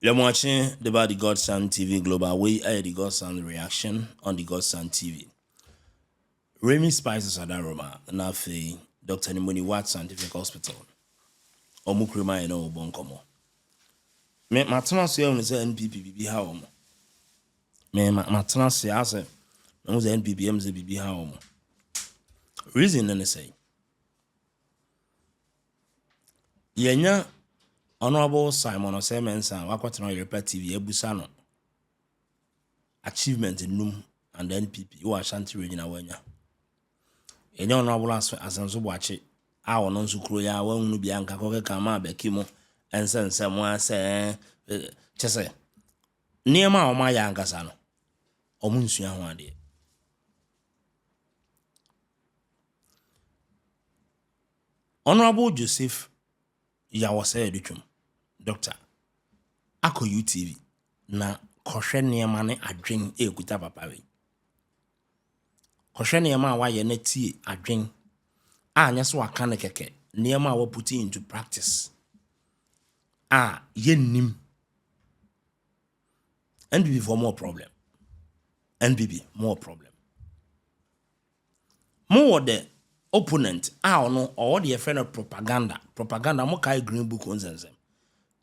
You're watching the about the Godson TV Global. We are the Godson reaction on the Godson TV. Remy Spices Adaroma, Nafi, Dr. Nimoni Watt Scientific Hospital. Omukrima and Obonkomo. Me matana se on say NPP bibi ha omo. Me matana se ase on say NPP MZ bibi ha omo. Reason na say. Yenya Honorable Simon Osemensa wakwatena Europe TV ebusa no achievement num and NPP wo Ashanti regional wanya. Yenya Honorable Asanso Boache a wono nsukuro ya wanhunu bia nka kokeka ma abeki mu ensense mu ase chese niema o ma ya nkasa no omunsua ho ade. Honorable Joseph Yawose Adutwum Doctor Ako UTV na kohwe niema ne adwen ekuta papa we. Kohwe niema waye na tie adwen anya so aka ne keke niema wa put into practice yennim NPP for more problem. NPP more problem. More the opponent no or the friend of propaganda mo kai green book on them.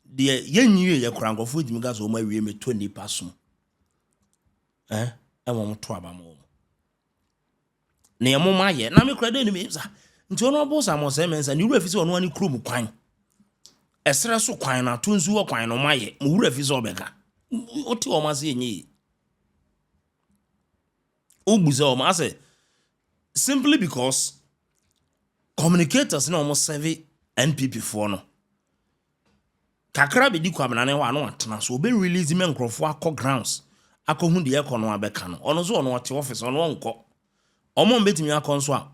The yenye ye krango food mi gas o ma wie me 20 pasum e mo to aba mo na ye mo ma ye na me kra de ni me sa nti ono bo sa mo se mensa ni wura fi se ono ani krom kwan esere so kwan na to nsu wo kwan no ma ye mo wura fi se obeka oti o ma se yenye ogbuze o ma se simply because communicators na almost serve NPP for no kakra be di kwabena ne wa no atena so obe release me nkrofo akọ grounds akọ hu de ekọ no abeka no ono so ono wate office ono wonko omo mbetimi akọ nso a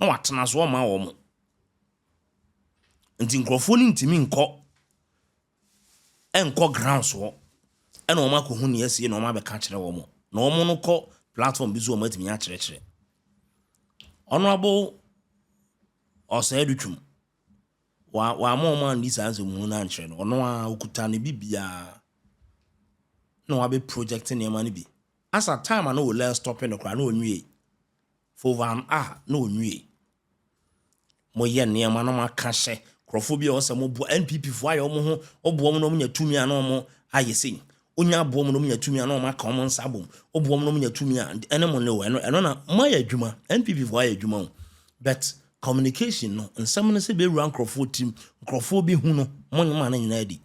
na watena so ma wo mo nti nkrofo ni ntimi enko grounds wo ena omo akọ hu ne asie na omo abeka kire wo mo na omo no kọ platform bi so omo atimi akire honorable Adutwum wa mama ndi sanse mu na nkyere no ono a okuta ne bibia no wa be project ne ma ne bi asa time na o let stop no kra na onwie for van na onwie mo ye ne ma na maka hye krofo bi o se mo bo NPP fo aye omo ho obo no nya tumi a na omo aye sei onya bo no nya tumi a na omo aka omo nsabom obo no nya tumi a ene mo ne wo eno na mo aye adwuma NPP fo aye adwuma but communication no nsam no se be run crofo team crofo bi hu no monma na nyina adi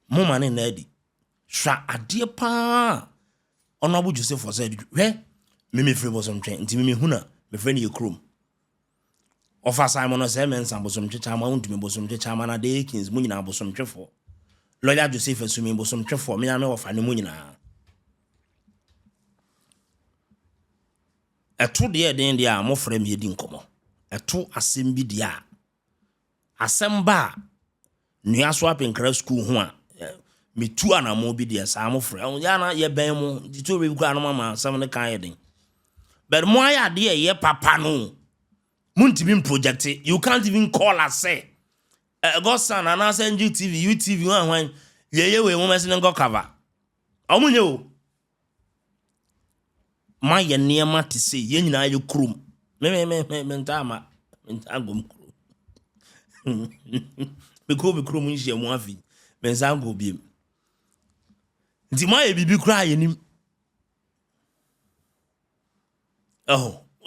monma na adi sha ade pa Honorable Joseph for said me free bosom twen nti me hu na me frɛ ne ye krom ofa Simon no se men sam bosom twa ma undumi bosom twa ma na de kings mu nyina bosom twefo lawyer Joseph asumi bosom twefo me na me ofa ne mu nyina eto de den de a mo frem ye di nkomo eto asem bi de a asem ba nua so apenkra school ho a metu anamo bi de sa mo frem ya na ye ben mo di to be kwa no mama asem ne kan ye den but mo aya de ye papa no muntimi project you can't even call us say Godson and us NGTV UTV wan ye we mo mesi ne go cover omunye o ma ye niema te se ye nyina ye krum me ntama ntagom krum be ko be krum nhye mu afi me nsango biem nti ma ye bibi kra ye nim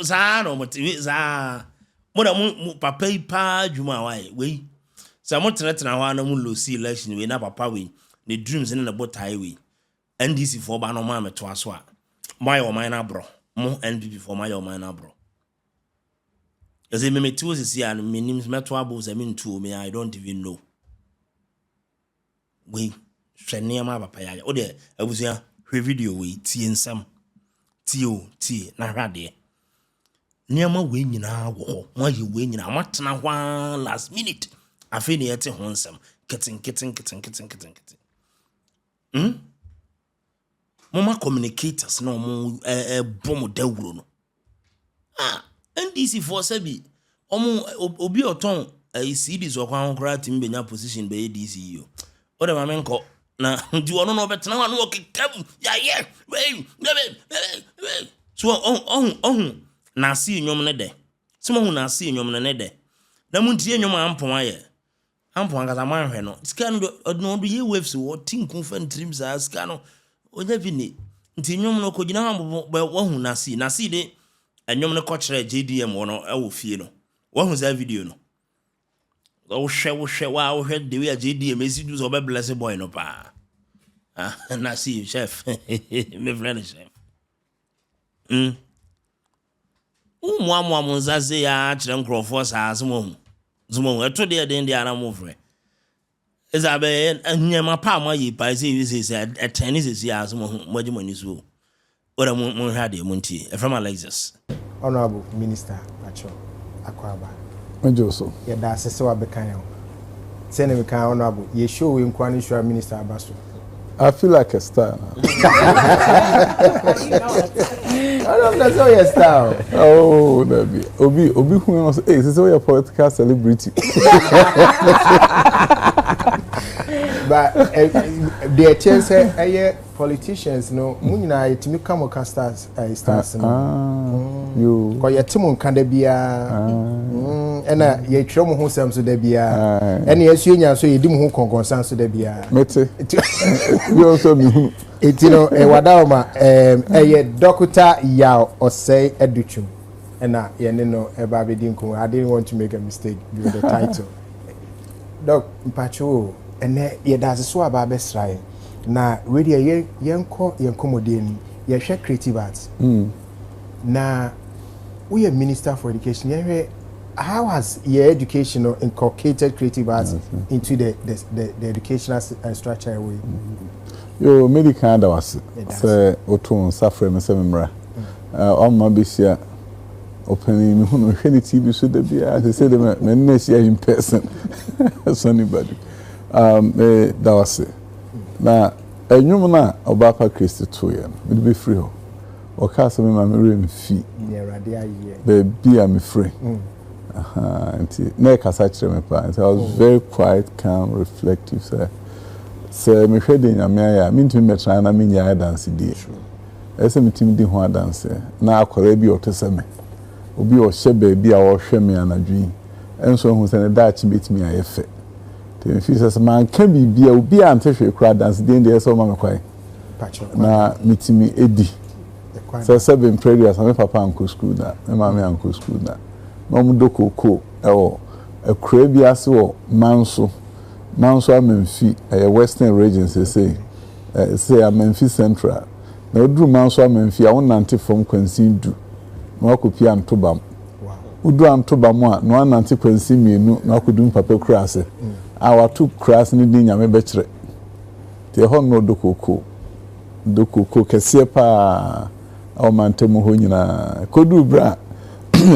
za no moti za mo da mu papa ipa adwuma wae we sa mo tenetena ho na mu losi election we na papa we ne dreams ne na botai we NDC for ba no ma meto aso a my or mine bro mo NPP for my or mine bro as me metu sisi and me names meto abos to me I don't even know we hwene ma papa ya o de abusua hwe video we tie nsam tie na hwade niama we nyina wo ho mo ye we nyina matena hwa last minute afi ne yete ho nsam keten mama communicators no mo bom dawuro no NDC for sabi omo obi oton CDs okwan kra tim benya position be DC yo Ode ma menko na ndi ono no betena wa no okekam ya ye so on na si nwom ne de so mo hu na si nwom ne de na mu ntie nwom ampon aye ampon gaza man hwe no sika no do ye waves wo tinku fa ntrim za sika no onya bi ni nti nwom no kogina ha wo hu na si de nwom ne ko kire JDM wono e wo fie no wo hu za video no wo hwe de we JDM esi do so be bless boy no pa na si chef me friend chef Mwa munzaze ya kire nkrofo sa zumo eto de de ara mo frɛ ezabe nyema pa ma yi pa se eteni se ya zumo modimoni so ora mo hwa de mo nti from Alexis Honorable Minister Acho Akwaba Majoso ya da sese wa bekan yo sene me kan honorable ye show we nkwani show Minister Abaso I feel like a star. That's all your style. Oh, Nabi. Obi who knows, hey, this is all your political celebrity. But the chance politicians no munina yetimi come stars no. You. Ko yetimu nkanda bia. Ena ye twere mo ho sam so da bia. Ena yesu enya so yedi mo ho konkonsan so da bia. Mete. You also me. Etino wadawma eye Dr. Yao Osei Adutwum. Ena ye ne no eba bedi nko. I didn't want to make a mistake with the title. Doc mpacho ene ye da so aba besrae. Na really yenko yenkomodeni ye hwe creative arts. Na we are Minister for Education. How has your education inculcated creative arts into the educational structure way? Yo medical that was say otun safre me se memra. Ma besia opening me hu hwe TV so da bia they say them me na sia in person. So anybody. That was it. Na enyum na obapa Christ to ye me be free ho. O ka so me ma me rem fi. Yeah, rade aye. Be am free. Nti na kasa kire me pa. I was very quiet, calm, reflective say me hwede nyame aya me ntimi metra na me nya dance die. Ese me timi di ho dance na akora bi otese me. Obi o hye ba bi a wo hwe me anadwi. Enso hu se ne daachi betimi ayefe. Te fi se man ka bibia obi ante hwe kura dance die de eso ma me kwai. Na mitimi edi. So seven prayers me papa anko school na me mama anko school na. No mu dokoko ewo ekura bi ase wo manso amenfi western region say amenfi central na oduru manso amenfi a wonante from kwansi du na akopia antobam udu antobam a na wonante kwansi mienu na akodum papa krase a watu krase ni di nyame be kire te ho no dokoko kese pa o mantemu ho nyina kodu bra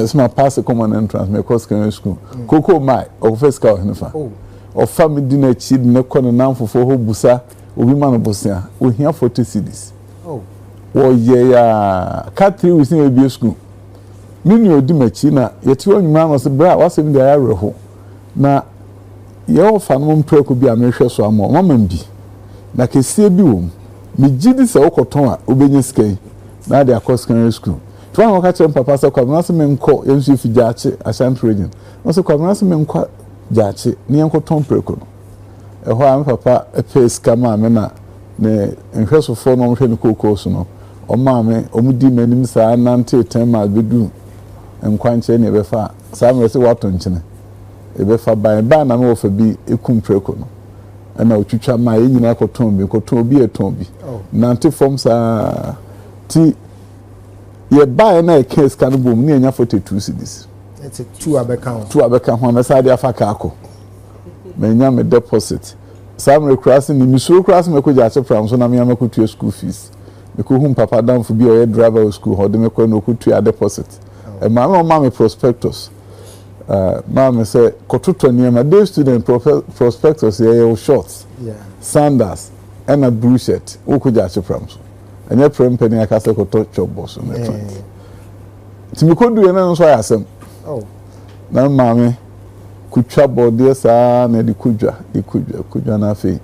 small pass common entrance me course can school koko mai o first car hnefa o family dinner chi ne kono namfofo ho busa obi ma no busia o hia 40 cedis wo ye ya ka 3 weeks in be school mini odi machi na yeti onwuma no se bra wasem dia ya reho na ye o fa no mpreko bi a mehwe so amo mama mbi na kesie bi wo me gidi se okoton a obenye skai na dia course can school Twa no ka chem papa se kwa na se menko yensu fi jaache Ashanti region. No se kwa na se menko jaache ni enko ton preko no. Eho am papa epes kama me na ne nhwesofo no hwe ne kokos no. O ma me omudi manim sa nante tema bedu enkwanche ne befa sa me se wato nchene. Ebefa ba na me ofa bi ekum preko no. Na otwitwa ma yenyina koton bi eton bi. Nante form sa ti ye buy na a case can boom ni enya 42 cedis. It's a two abeka ho na sa dia fa ka ako. Me nya me deposit. Sam recrossing ni misuro cross me ko jache from so na me am ko tu school fees. Me ko hum papa down for be o driver of school ho de me ko no ko tu deposit. E ma me prospectus. Ma me say ko to ni ma day student prospectus ye shorts. Yeah. Sandals and a blue shirt. O ko jache from so. Anya prempeni akase ko to chop boss na try. Timi ko du na nso ayasem. Na mama kutwa body sa na di kudwa na fe.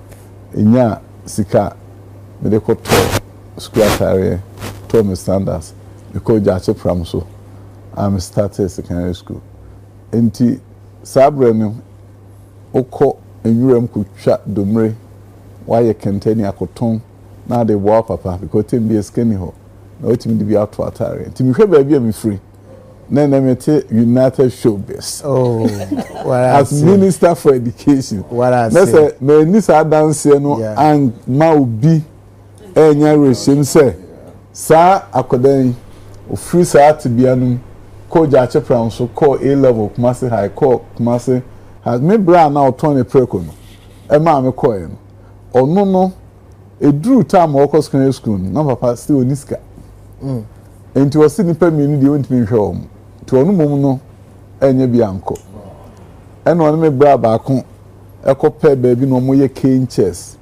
enya sika me de koto school attire to me standards because Agyapong so I'm started secondary school enti sabre no okọ enwuram kutwa domre why kentani akoton na de bo papa because tem be skinny ho na otimi de bi ato attire enti me hwe ba bia me free na mete United Showbiz. Oh, as Minister for Education. What I say. Say me ni sa dance no and ma obi enya reshim say sa akodan o free sa atibia no ko Agyapong so ko A level Kumasi high ko Kumasi has me bra na oton e preko no. E ma me ko e no. Ono no eduru time o ko secondary school na papa still oniska. Enti o si nipa mi ni de wontimi hwe o. To onu mum no enye bi anko eno onu me bra ba ko ekope baabi no mo ye cane chess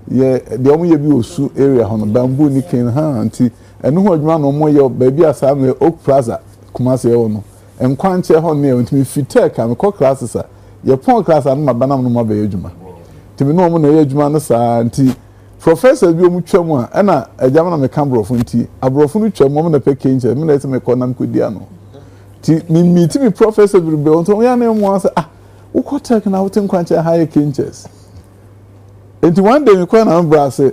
ye de omo ye bi osu area hono bamboo ni cane ha anti eno ho adwuma no mo ye baabi asa me Oak Plaza Kumasi e wono enkwanche ho ne ontimi fitek am ko classes a ye pon class an ma banam no ma ba adwuma timi no mo na ye adwuma no sa anti professors bi omu twam a na agyama na me cambrofo nti abrofo no twam mo na pe cane chess me na ese me konam kodia no ti mi professor bi be on so ya na mo say wo ko tek na wo tin kwanche high kinches enti one day me kwa na bra say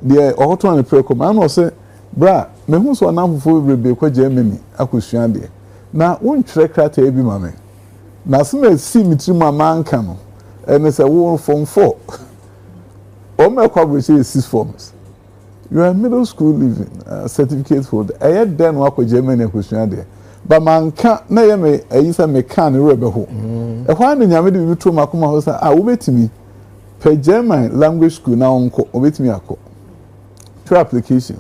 de ohoto na preko ma no say bra me hu so na fofo be kwa Germany akosua de na won twere krata e bi ma me na so me si mi tri ma anka no ene say wo form 4 o me kwa bro say 6 forms you are middle school living certificate holder e den wa kwa Germany akosua de ba manka na ye me ayisa me kan rebe ho e hwa na nyame de bitu makoma ho sa wo betimi pe German language school na onko wo betimi akọ through application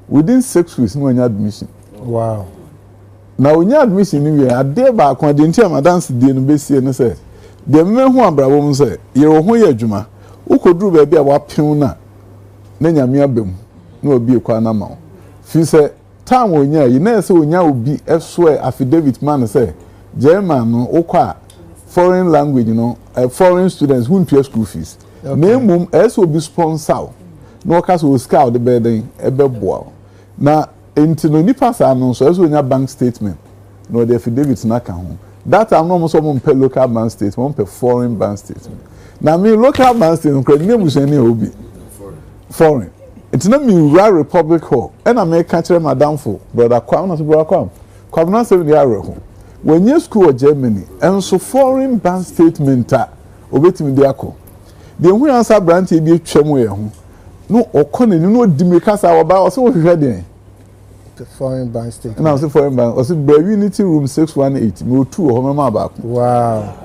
within 6 weeks no anya admission. Wow. Na onya admission ni we ade ba akọ de ntia madance de no besie no se de me hu abrabo mu se ye wo ho ye adwuma ukoduru ba bia wa pem na nyame abam na obi ekwa na ma fi se time onya yi na se onya obi eswe affidavit man say German no okwa foreign language no foreign students who pay school fees na mum eso obi sponsor no case o scout the building ebeboa na entino nipa sa no so eso onya bank statement no the affidavit na ka ho that am no so mum pay local bank statement mum pay foreign bank statement na me local bank statement credit name so any obi foreign. It's not me Rural Republic Hall. And I make catch madam for brother Kwam, not brother Kwam. Kwam not 7 years home. When you school Germany, and so foreign bank statement, obey me the echo. The only answer brand be chemway. No, or Connie, no Dimicas our bar, so ready. The foreign bank statement. And I was a foreign bank, was a Unity Room 618, no 2 home my back. Wow.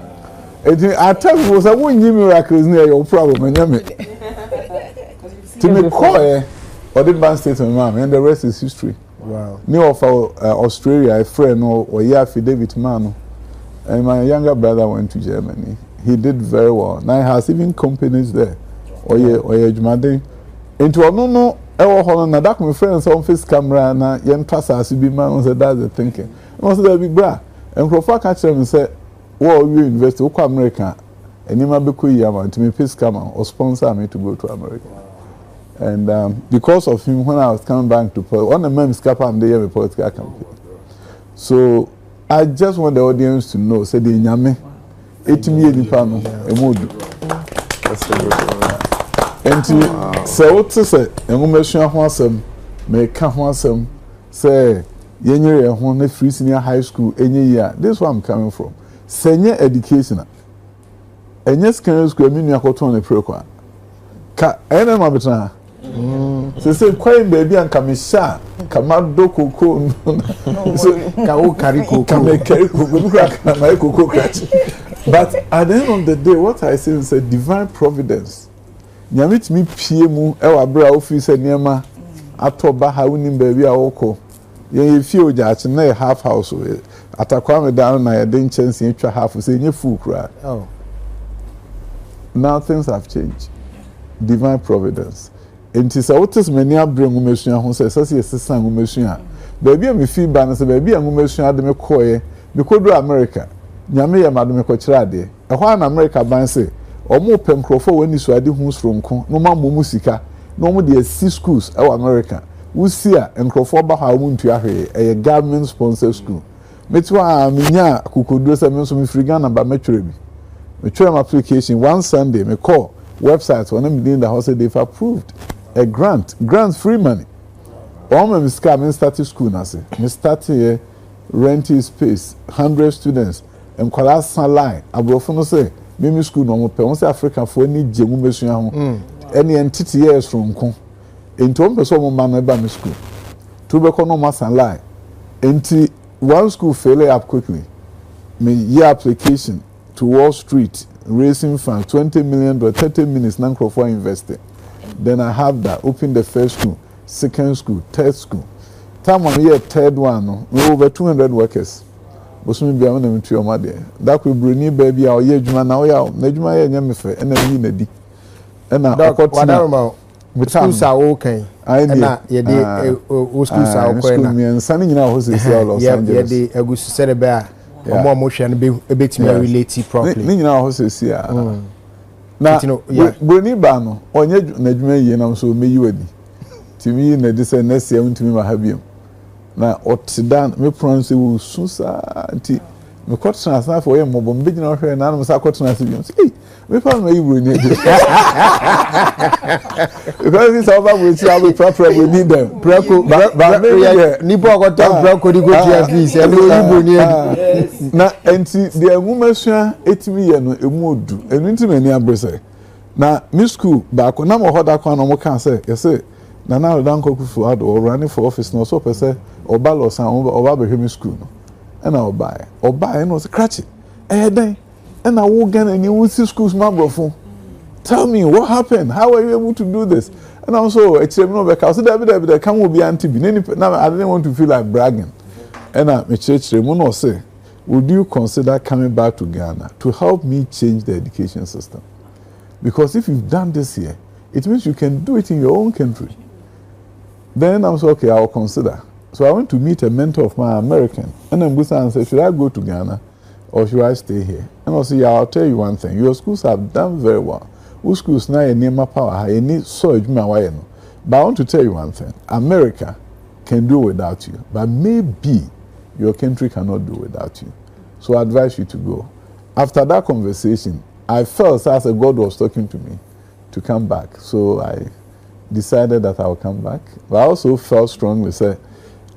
I tell you, was a one miracle near your problem, and to me, call or the bank statement, ma'am, and the rest is history. Wow. New of Australia, a friend or Yafi David Mano, and my younger brother went to Germany. He did very well. Now he has even companies there. Or ye Jumade. Into a no, our Holland, and that my friends on face camera, and young Tassa, be man, said that's the thinking. And also, the big bra. And Professor catch them and said, well, you invest to America, and you might be quick to me, peace come or sponsor me to go to America. And because of him, when I was coming back to politics, one of the men scapa and they have a political campaign. So I just want the audience to know, say the Nyame, 8 million pounds, a mood. And to say what to say, and we mention some, make some, say, Yenny, one of free senior high school, any year. This is where I'm coming from. Senior education. And yes, can you school, mean you are on a program. Ka, and I'm a so say quite baby and kamisha kamado koko so Kawo carry cocoa. carry cocoa but at the end of the day what I say is a divine providence nyamit mi pie mu e wa bra office niema atoba ha unim baby a woko ye fie oja achi na half house atakwa me down na ye den chance etwa half say nye full cry. Oh, now things have changed. Divine providence. Enti sa wotes mani abre ngumesua ho se sese sesa ngumesua baby me fi ba na se baby ngumesua de me koye me kodu America nyame ye madome ko kira de e ho na America ban se omo pem crofo wani so ade hu sronko no ma mo musika no mo de 6 schools e America we see a crofo ba ha mo ntua hwe e government sponsored school metwa menya kokodo se me so me free Ghana ba metwere bi metwere my application one Sunday me call website when I'm doing the house they've approved a grant free money all my me started school na say me started renting space 100 students and class line abrofo no say me school no mo pe won say Africa for any jemu mesua ho any entity years from nko enti won person mo man ba me school to be no masan line enti one school fail up quickly me year application to Wall Street raising fund $20 million 30 minutes nan crowd for investing then I have that open the first school second school third school time on year third one no over 200 workers bosumi bia na mtu oma de that we bruni baby a oye adwuma na oya na adwuma ye nya mefe na mi na di na akotina school sa o kan na ye de o school sa o kan na mi nsane nyina ho se se Los Angeles ye de agusu se de ba omo mo hwe no be timi relate properly ni nyina ho se se a na bruni ba no onye na adwuma ye na so meyi wadi timi na de se next year ntimi ma ha biem na otidan me pronounce wo susa anti me kwatena na for ye mobo me gina hwe na no sa kwatena se biem eh me pa me ibro ni de because this over we see how we proper we need them preko ba ni po akoto preko di go TFV se no ibro ni na anti de enwumasua etimi ye no emu odu enu ntimi ni abrese na me school ba ko na mo hoda kwa no mo kan se yese na now dan kokufu Addo or running for office no so pese oba losan oba behemi school no and oba no se cratch den and I wo Ghana ni wo see schools mabrofo tell me what happened how are you able to do this and also extreme no because there come will be anti bi now I didn't want to feel like bragging and me church no say would you consider coming back to Ghana to help me change the education system because if you've done this here it means you can do it in your own country. Then I was okay, I'll consider. So I went to meet a mentor of mine, American. And then Busa said, should I go to Ghana or should I stay here? And I said, yeah, I'll tell you one thing. Your schools have done very well. Your schools now need my power. You need so much. But I want to tell you one thing. America can do without you. But maybe your country cannot do without you. So I advise you to go. After that conversation, I felt as if God was talking to me to come back. So I decided that I would come back. But I also felt strongly, say,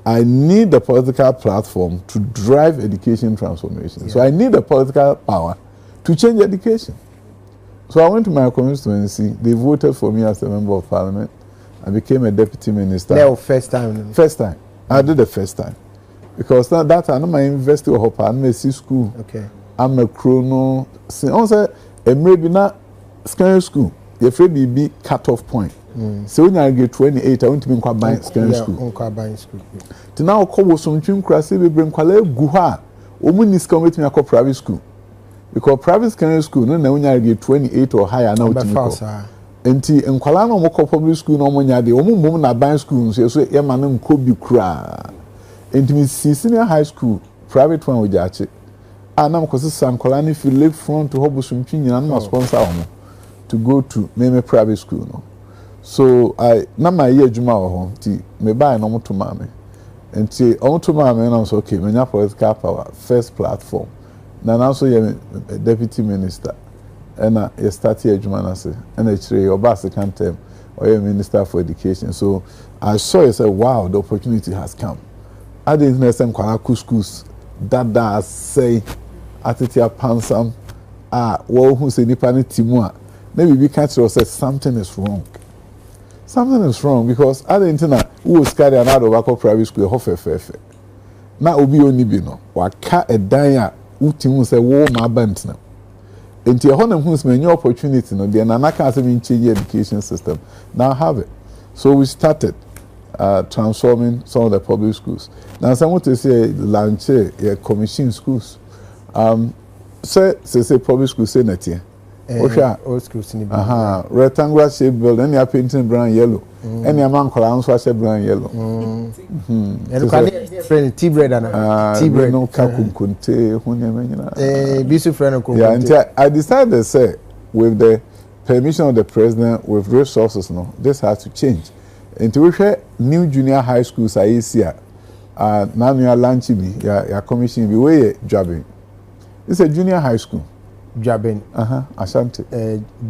I need the political platform to drive education transformation. Yeah. So I need the political power to change education. So I went to my constituency. They voted for me as a member of parliament. I became a deputy minister. No, first time. First time. I did the first time. Because that time, I'm a university of Hopa, I'm a C school. Okay. I'm a chrono. Also, maybe not secondary school. You're afraid to be cut-off point. So when I get 28, I want to be in secondary school. To now call some trim crassy, we bring Quale Guha, woman is coming to me a private school. Because private secondary school, no, when I get 28 or higher, now to and Qualano Moko public school, no one yard, the woman are buying schools, so Yaman could be cry. And to me, senior high school, private one with Yachi. And now, because San Colani, if you live front to Hobosum Pinion, I'm not sponsor to go to maybe private school. No. So I na my year juma ho ti me buy no to mame enti on to mame na so okay me nya political power first platform na now so ye deputy minister and I start here juma na say and actually oba second term or ye minister for education so I saw it say wow the opportunity has come I didn't know some kwala schools that say atitia pansam wo hu se nipa ne timu a na bibi catch us say something is wrong. Something is wrong because I didn't know who was carrying out of our private school. Hofe. Now obi oni bi no. Waka edanya utimu say wo ma bant na. Enti e ho na hu me new opportunity no dey na na can say change education system. Now have it. So we started transforming some of the public schools. Now some want to say launch commission schools. Say public school say netie. Old school rectangular shape building, any painting brown yellow. Any amount of answer say brown yellow. And friend tea bread and tea bread no kakum kunte bisu friend yeah, I decided to say with the permission of the president, with resources, no, this has to change. Until we share new junior high schools, I see now you are launching me, your commission be way jobbing. It's a junior high school. Jobbing. Ashanti.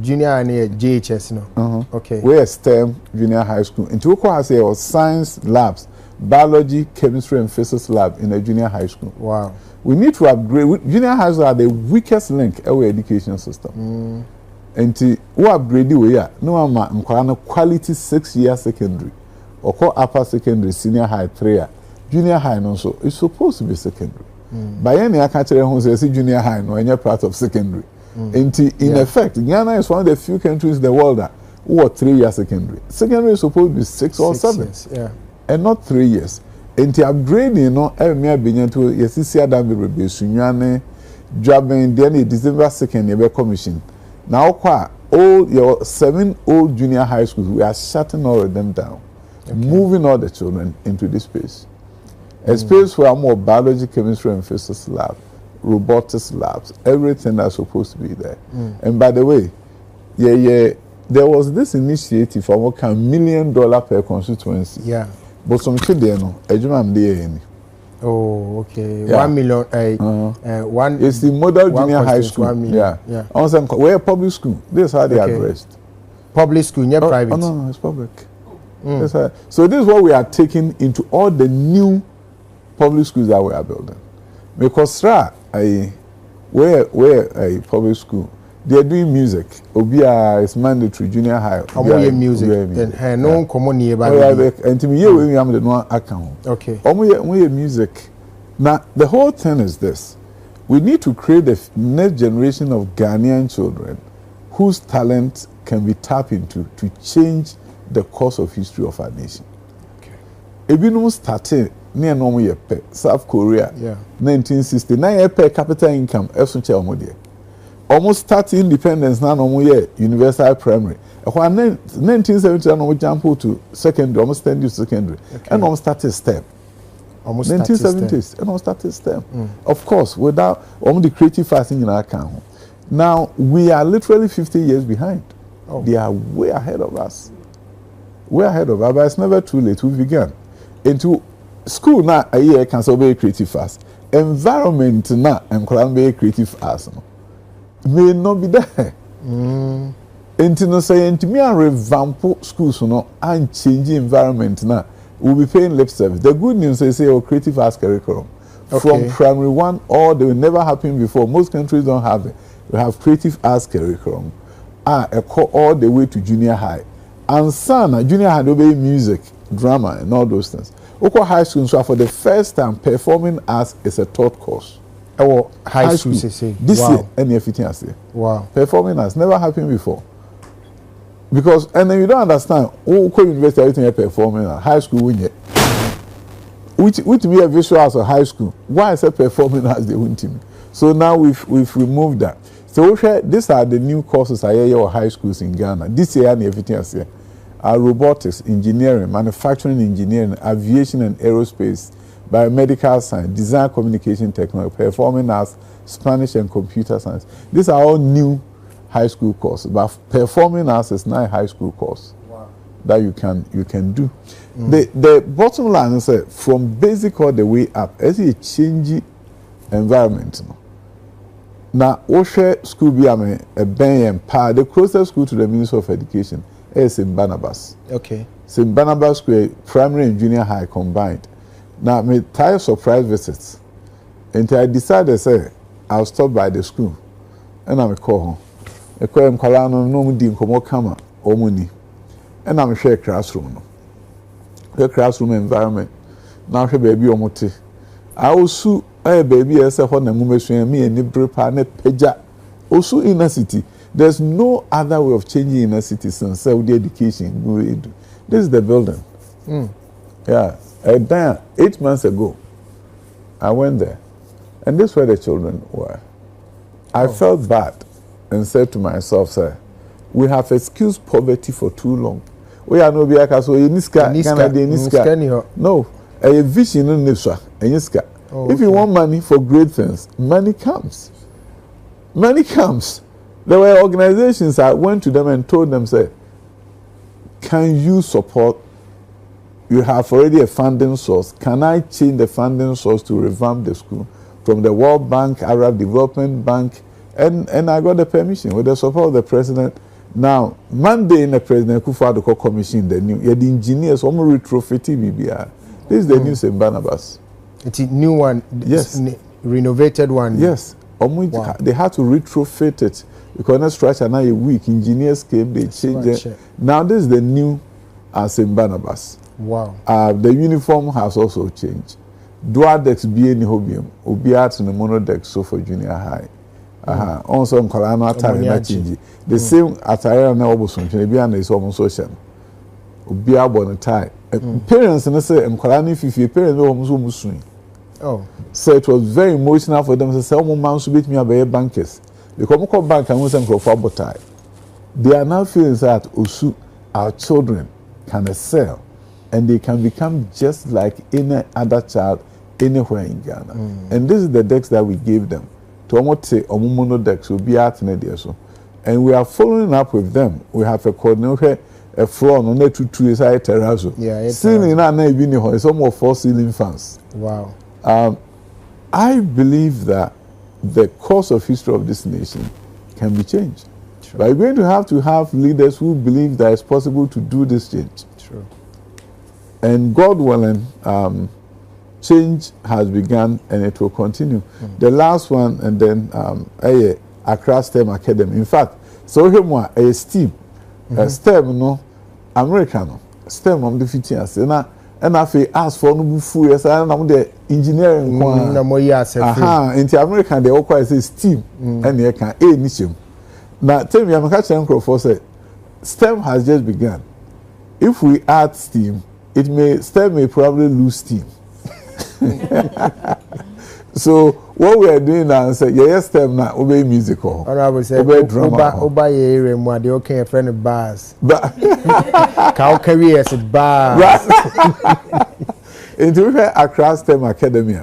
Junior and JHS, no. Okay. We're STEM junior high school. Until we have say science labs, biology, chemistry, and physics lab in a junior high school. Wow. We need to upgrade. Junior high schools are the weakest link in our education system. And we upgrade the way. No one quality 6-year secondary or call upper secondary, senior high 3-year. Junior high no so it's supposed to be secondary. By any I can't tell you say junior high no any part of secondary. In effect, Ghana is one of the few countries in the world that who are 3-year secondary. Secondary is supposed to be 6 or 7. Years, yeah. And not 3 years. And the upgrading, no, every year being to yes, see Adam be sunyane, jobbing. Then December 2nd, you be commission. Now, all your 7 old junior high schools, we are shutting all of them down, moving all the children into this space. A space where more biology, chemistry, and physics lab, robotics labs, everything that's supposed to be there. And by the way, there was this initiative for what $1 million per constituency. Yeah. But some children, no, ejuma mde. Oh, okay. Yeah. 1 million. One. It's the model junior high school. 1 million. Yeah. Yeah. Also, we're a public school. This is how they Okay. addressed. Public school, not private. Oh no, it's public. So this is what we are taking into all the new public schools that we are building. Because we're a public school. They are doing music. Obia is mandatory junior high. Music. Then no common nearby. And to me, we have the no account. Okay. We music. Now the whole thing is this: we need to create the next generation of Ghanaian children whose talent can be tapped into to change the course of history of our nation. Okay. Ebinum started near normal South Korea. 1960. Now per capita income. Almost start independence now no more universal primary. When 1970 no jump to secondary, almost stand to secondary. And almost started STEM. Almost 1970s and almost started STEM. Of course, without the creative fasting in our account. Now we are literally 50 years behind. They are way ahead of us. Way ahead of us, but it's never too late. We began. Into school now a year can so be creative fast. Environment now and can be creative fast. May not be there. Until no say, and me and revamp schools, no, and change environment now. We'll be paying lip service. The good news is, say, creative arts curriculum from primary 1, or they will never happen before. Most countries don't have it. We have creative arts curriculum, all the way to junior high, and son, junior high, they be music, drama, and all those things. Oko high school, so for the first time, performing arts is a taught course. High school. This year, and everything I say. Wow. Performing has never happened before. Because, and then you don't understand, university, everything you're performing at high school, when you, which be a visual as a high school. Why is it performing as the win team? So now we've removed that. So these are the new courses I hear high schools in Ghana. This year and everything I say are robotics, engineering, manufacturing engineering, aviation and aerospace, biomedical science, design communication technology, performing arts, Spanish and computer science. These are all new high school courses, but performing arts is not a high school course that you can do. The bottom line is that from basic all the way up, as a changing environment. Now, Oshe school be a Ben the closest school to the Ministry of Education is in Barnabas. Okay. St. Barnabas Square, primary and junior high combined. Now, me tired surprise visits. Until I decided, say, I'll stop by the school. And I'm a call home. I call him Kalano, no Mudim, Komokama, or Muni. And I'm a share classroom. The classroom environment. Now, her baby omote. I also, baby, as a one and me and Nibripa, net peja. Also, inner city. There's no other way of changing inner city since Saudi education. This is the building. Yeah. Then 8 months ago, I went there, and this is where the children were. I felt bad and said to myself, sir, we have excused poverty for too long. We are no biaka so Niska. No, a vision in Nisha, If you want money for great things, money comes. Money comes. There were organizations I went to them and told them, say, can you support? You have already a funding source. Can I change the funding source to revamp the school from the World Bank, Arab Development Bank? And I got the permission with the support of the president. Now, Monday in the President Kufadoko commission, the engineers, retrofit BBR. This is the new St. Barnabas. It's a new one. Yes. Renovated one. Yes. Wow. They had to retrofit it because the structure now a week. Engineers came, they changed it. Now this is the new St. Barnabas. Wow. The uniform has also changed. Dual decks be any hobium. Obiat in the monodeck so for junior high. Also in Colano attire change. The same attire now was on Canadian is almost social. Obia born a tie. Parents and I say Colani Fifi parents almost swing. Oh. So it was very emotional for them to say, oh, man, should beat me about bankers. They come back and want to for tie. They are now feeling that Osu, our children can excel and they can become just like any other child anywhere in Ghana. And this is the decks that we gave them. To almost say Omumono decks will be out in there. So, and we are following up with them. We have a coordinator, a floor on the 2 is a terrazzo. Yeah, ceiling it's almost 4 ceiling fans. Wow. I believe that the course of history of this nation can be changed. True. But we're going to have leaders who believe that it's possible to do this change. True. And God willing, change has begun and it will continue. The last one, and then Accra STEM Academy. In fact, so here a STEM, STEM no American STEM I'm defeating us. And I feel ask for no full yes, and I'm the engineering one. No more years. In the American, they all quite say STEM, and they can a niche. Now, tell me, I'm catching for say STEM has just begun. If we add STEM, STEM may probably lose steam. So what we are doing now is say yes, STEM now obey musical. And I will say obey drama. Obey area more they okay a friend of bars. Cow careers at bars. Into Accra STEM Academy.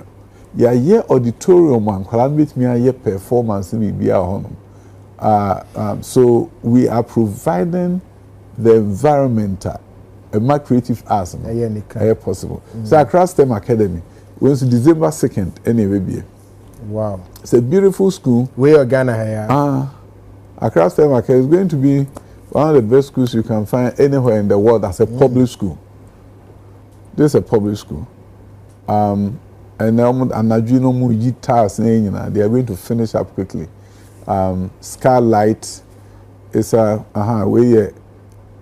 Yeah, auditorium one can meet me a performance in be home. So we are providing the environmental a creative arts possible. So Accra STEM Academy was December 2nd anyway. Wow. It's a beautiful school. Where Ghana here? Accra STEM Academy is going to be one of the best schools you can find anywhere in the world as a public school. This is a public school. And now they are going to finish up quickly. Skylight is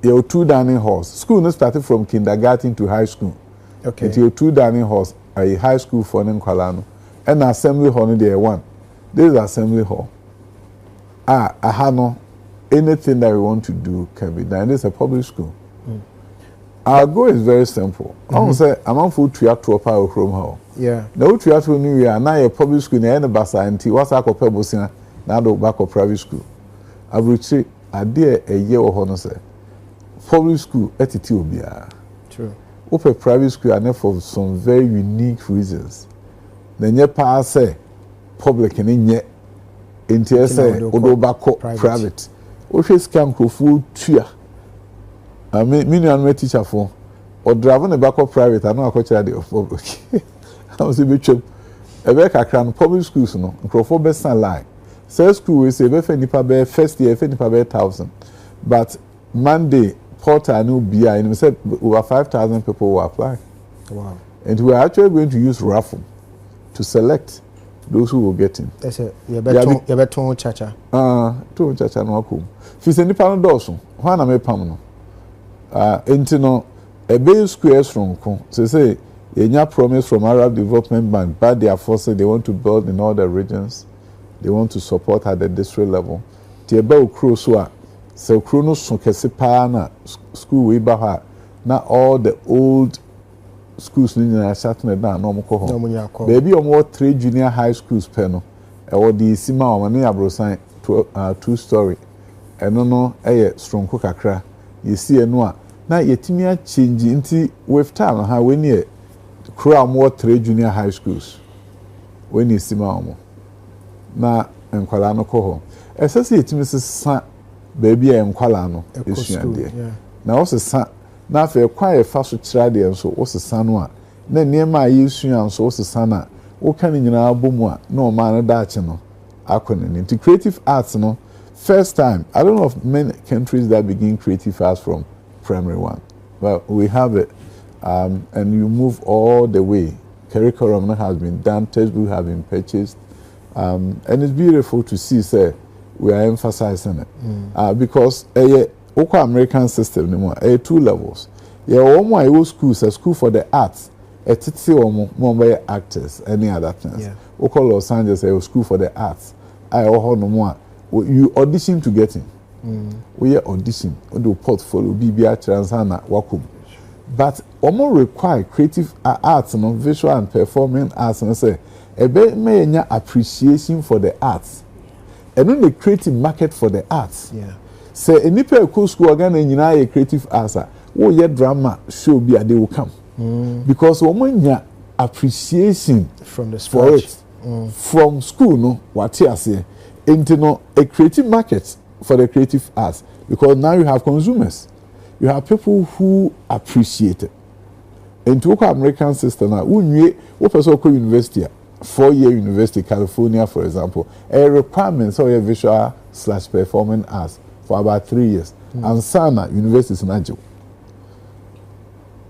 your 2 dining halls. School started from kindergarten to high school. Okay. Your 2 dining halls, a high school for Nkwalano, and assembly hall in there one. This is assembly hall. Anything that we want to do can be done. This is a public school. Our goal is very simple. I want to say, I'm on food to your power from home. Yeah. No, to your new year, now a public school in the Basa and what's our pebble singer, now the back of private school. I've reached a dear a year or honor say. Public school at Ethiopia. True. Open private school and for some very unique reasons. Then you pass say public and in yet into say Odobako private. Oche scam croful tia. I mean teacher for or driving a back of private. I know I coach the public. I was a bit a back a public schools no croful best lie. Say school is a very first year 1,000. But Monday Porter new BI and we said over 5,000 people will apply. Wow. And we are actually going to use raffle to select those who will get in. That's it. You better chacha. To chacha no cool. If you send the panel dorsum, one am a pamno. Intino a base squares from so say a promise from Arab Development Bank, but they are forcing they want to build in all the regions. They want to support at the district level. Tieba Ukrosua. So Kronos Sokesipana school we baha now all the old schools in the Saturday down normal cohort. Baby or more 3 junior high schools penno. Or the Sima or Mania Brosign 2-story. And no strong cookakra. You see a noa. Now yetimia change into with time how we near crowd more 3 junior high schools. When you Sima omo. Na and Kwalano cohort. Essentially, it means sa baby and kwalano esuade. Na wose sa na afa kwa e fa so kirade nso wose sa no a na niema ayesua nso wose sa na wo kan nyina abomu a na o ma no daache no akone into creative arts no first time. I don't know of many countries that begin creative arts from primary one, but we have it, and you move all the way. Curriculum has been done, textbooks have been purchased, and it's beautiful to see. Say we are emphasizing it because Oko American system anymore. 2 levels. Yeah, one schools, a school for the arts. It's more actors, any other things. Yeah. Oko Los Angeles, a school for the arts. No more. You audition to get in. We audition. We do portfolio, BBR, Transana, Wakum. But almost require creative arts, visual and performing arts, and say a bit may appreciation for the arts, and then the creative market for the arts. Yeah. Say any pair cool school again and a creative arts. Oh yeah, drama show be they will come because woman appreciation from the for it from school. No, what you say into no a creative market for the creative arts because now you have consumers. You have people who appreciate it. Into the American system now, what person go university, 4-year university, California, for example, a requirement so a visual/performing arts for about 3 years. And Sana universities in Addo.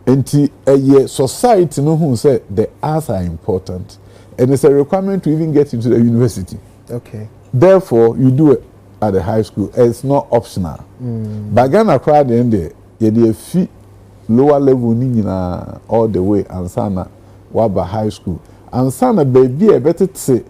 Into a society no who say the arts are important, and it's a requirement to even get into the university. Okay. Therefore, you do it at the high school. It's not optional. But Ghana crowd in there, you fee lower level nina all the way and sana waba high school. And sana baby a better say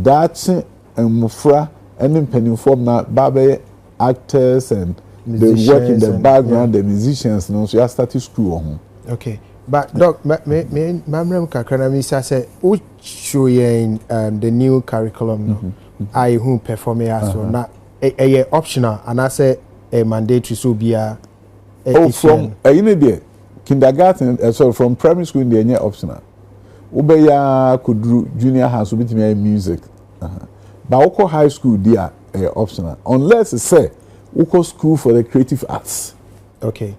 that and mufra and in penny form na babe actors and they work in the background, the musicians, no, so you start school. Okay. But Doc, Mamram Kakranami say, "Who show in the new curriculum? I who perform as well. Not a optional, and I say a mandatory. So be a from a kindergarten, so from primary school in the year optional. Ubeya could do junior high school with me music. But Oko high school they are optional, unless it say Oko school for the creative arts. Okay.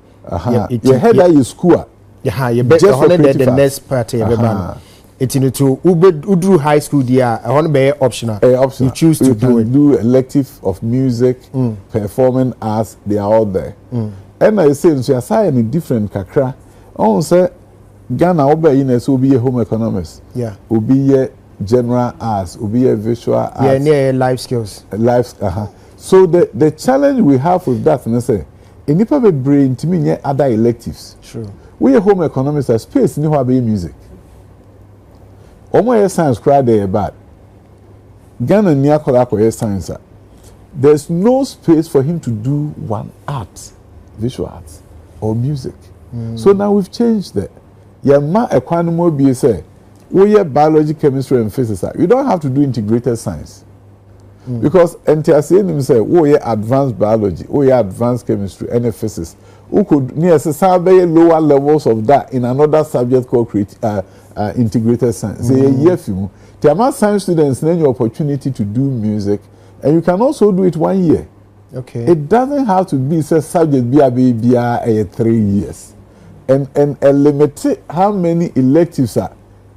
You head that you school. Yeah, you bet the next party. It's in to Udru High School. There, I want to be optional. You choose to do elective of music, performing arts. They are all there. And I say, so you assign a different kakra. I say Ghana will be a home economist. Yeah, will be a general arts. Will be a visual arts. Yeah, near life skills. So the challenge we have with that, and I say, in the brain to me other electives. True. We are home economists at space in the music. Omo science cry there bad. Ghana near Kolako science. There's no space for him to do one art, visual arts, or music. So now we've changed that. Yama equanimo be say, we are biology, chemistry, and physics. You don't have to do integrated science. Because NTSA say, we are advanced biology, we are advanced chemistry, and physics. Who could near lower levels of that in another subject called integrated science. Say a year few. The amount science students then your opportunity to do music, and you can also do it 1 year. Okay. It doesn't have to be say subject be 3 years, and limit how many electives are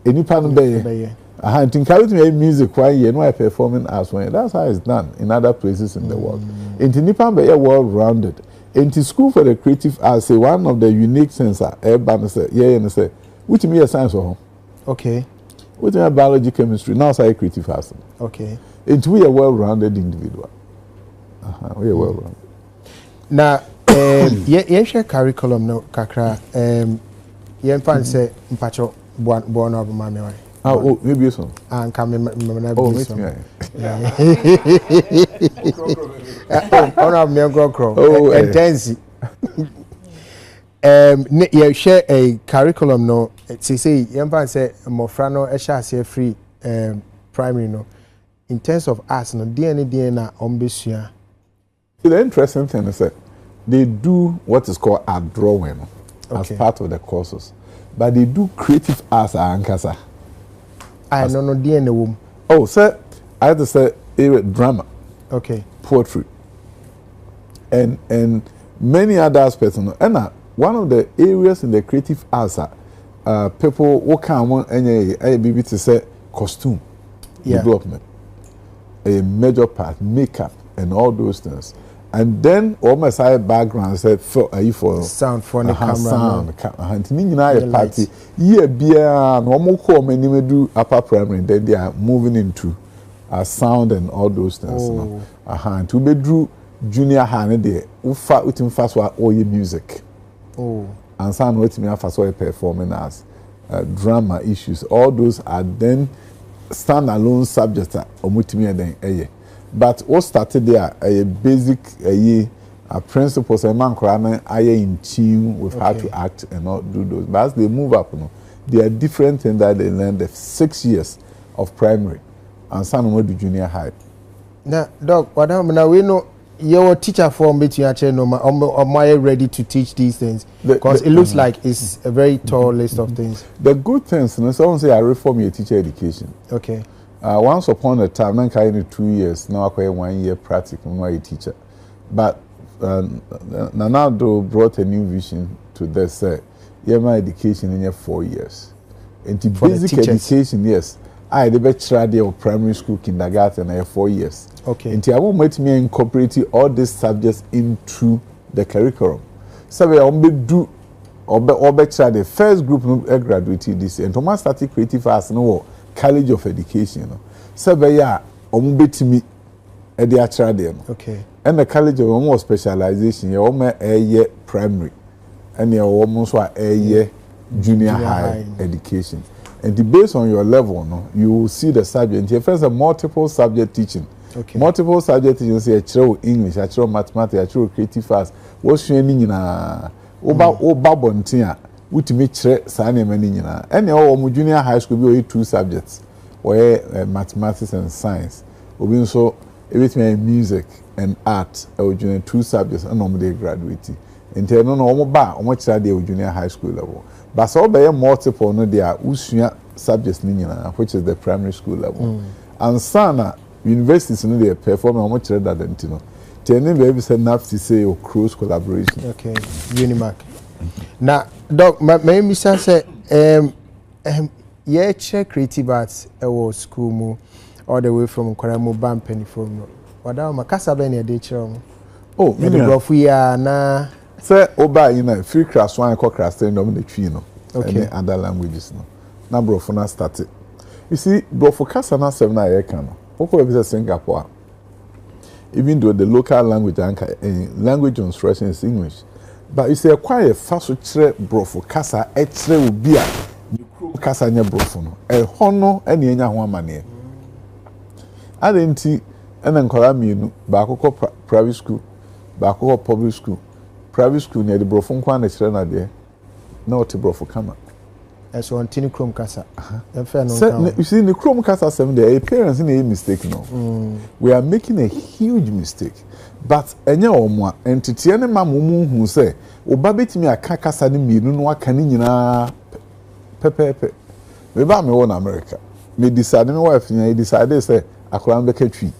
any pan bay. I think music 1 year, no I performing as 1 year. That's how it's done in other places in the world. In Nipan Bay, well rounded. Into school for the creative arts, say one of the unique things everybody say, and say, which me a science or home. Okay. Which me a biology, chemistry, now say creative arts. Okay. Into we a well-rounded individual. We are well-rounded. Now, share curriculum no kakra. Fan say mpacho born of mami. Oh, maybe so. And come in. Oh, meet me. Oh, intense. You share a curriculum no. Say Fan say Mofrano Esha free primary no. In terms of arts no, DNA ombusua. The interesting thing is that they do what is called Addo as part of the courses, but they do creative arts and ankasa. I know no DNA womb. Oh, sir, I had to say drama. Okay. poetry, and many other aspects. And one of the areas in the creative arts are people who come on and to say costume development, a major part, makeup, and all those things. And then all my side background said for sound for the camera, sound, party. Yeah, beer, normal call many may do upper primary, then they are moving into sound and all those things. And to be drew junior hand there, who fat with him fast all your music. And sound with me fast all performing as drama issues. All those are then standalone subjects with me then. But what started there a basic principles and man are in tune with how to act and not do those. But as they move up, there are different things that they learn the 6 years of primary and some more do junior high. Now, Doc, what now we know your teacher form between actually am I ready to teach these things? Because it looks like it's a very tall list of things. The good things, someone say I reform your teacher education. Okay. Once upon a time, I'm carrying 2 years, now I carry 1 year practical, I'm a teacher. But Addo brought a new vision to this. My education in 4 years. And the basic education, yes. I the bachelor of primary school, kindergarten, I 4 years. Okay. And I won't make me incorporate all these subjects into the curriculum. So I will do or bachelor the first group graduated this year. And Thomas started creative arts no College of Education. So beti me at the actual day. Okay. And the College of almost specialization, you almost a year primary, and you almost a year junior high education. And based on your level, you will see the subject. If there's a multiple subject teaching, multiple subject teaching, say I show English, I show mathematics, I show creative arts. What's training in a Oba which make sign many and all junior high school be 2 subjects where mathematics and science. We so everything music and art or junior 2 subjects and normally graduate. And tell no ba much that they junior high school level. But so be multiple no they are usua subjects which is the primary school level. And sana universities no they perform much that than tino. Tell baby say enough to say or cross collaboration. Okay, Unimark. Now, Doc, my Mr. say, yeah, check creative arts at school mo all the way from Kwaramo Bampeni from. What am I? Kasabeni a day chum. Oh, me the rough we are na. Say, Oba, free class 1 o'clock class 10 the tree, okay. And other languages, Number of na started. You see, bro, for Kasana 7 I can. Oko visit Singapore. Even though the local language language instruction is English. But you say quite a fast brofo kasa etre obi a kasa nya brofo no e hono ene enya ho amane adenti ena nkola mienu ba akoko private school ba akoko public school private school ne de brofo nkwa na kire na de na ote brofo kama so on tini chrome kasa fair no so, you see the chrome kasa 7 day parents in a mistake no we are making a huge mistake. But enya omwa entity ene ma mumu hu se oba betimi aka kasa ne mienu no aka ni nyina pepepe me ba me wo na America me decide me wife nya decide say akora be ka twi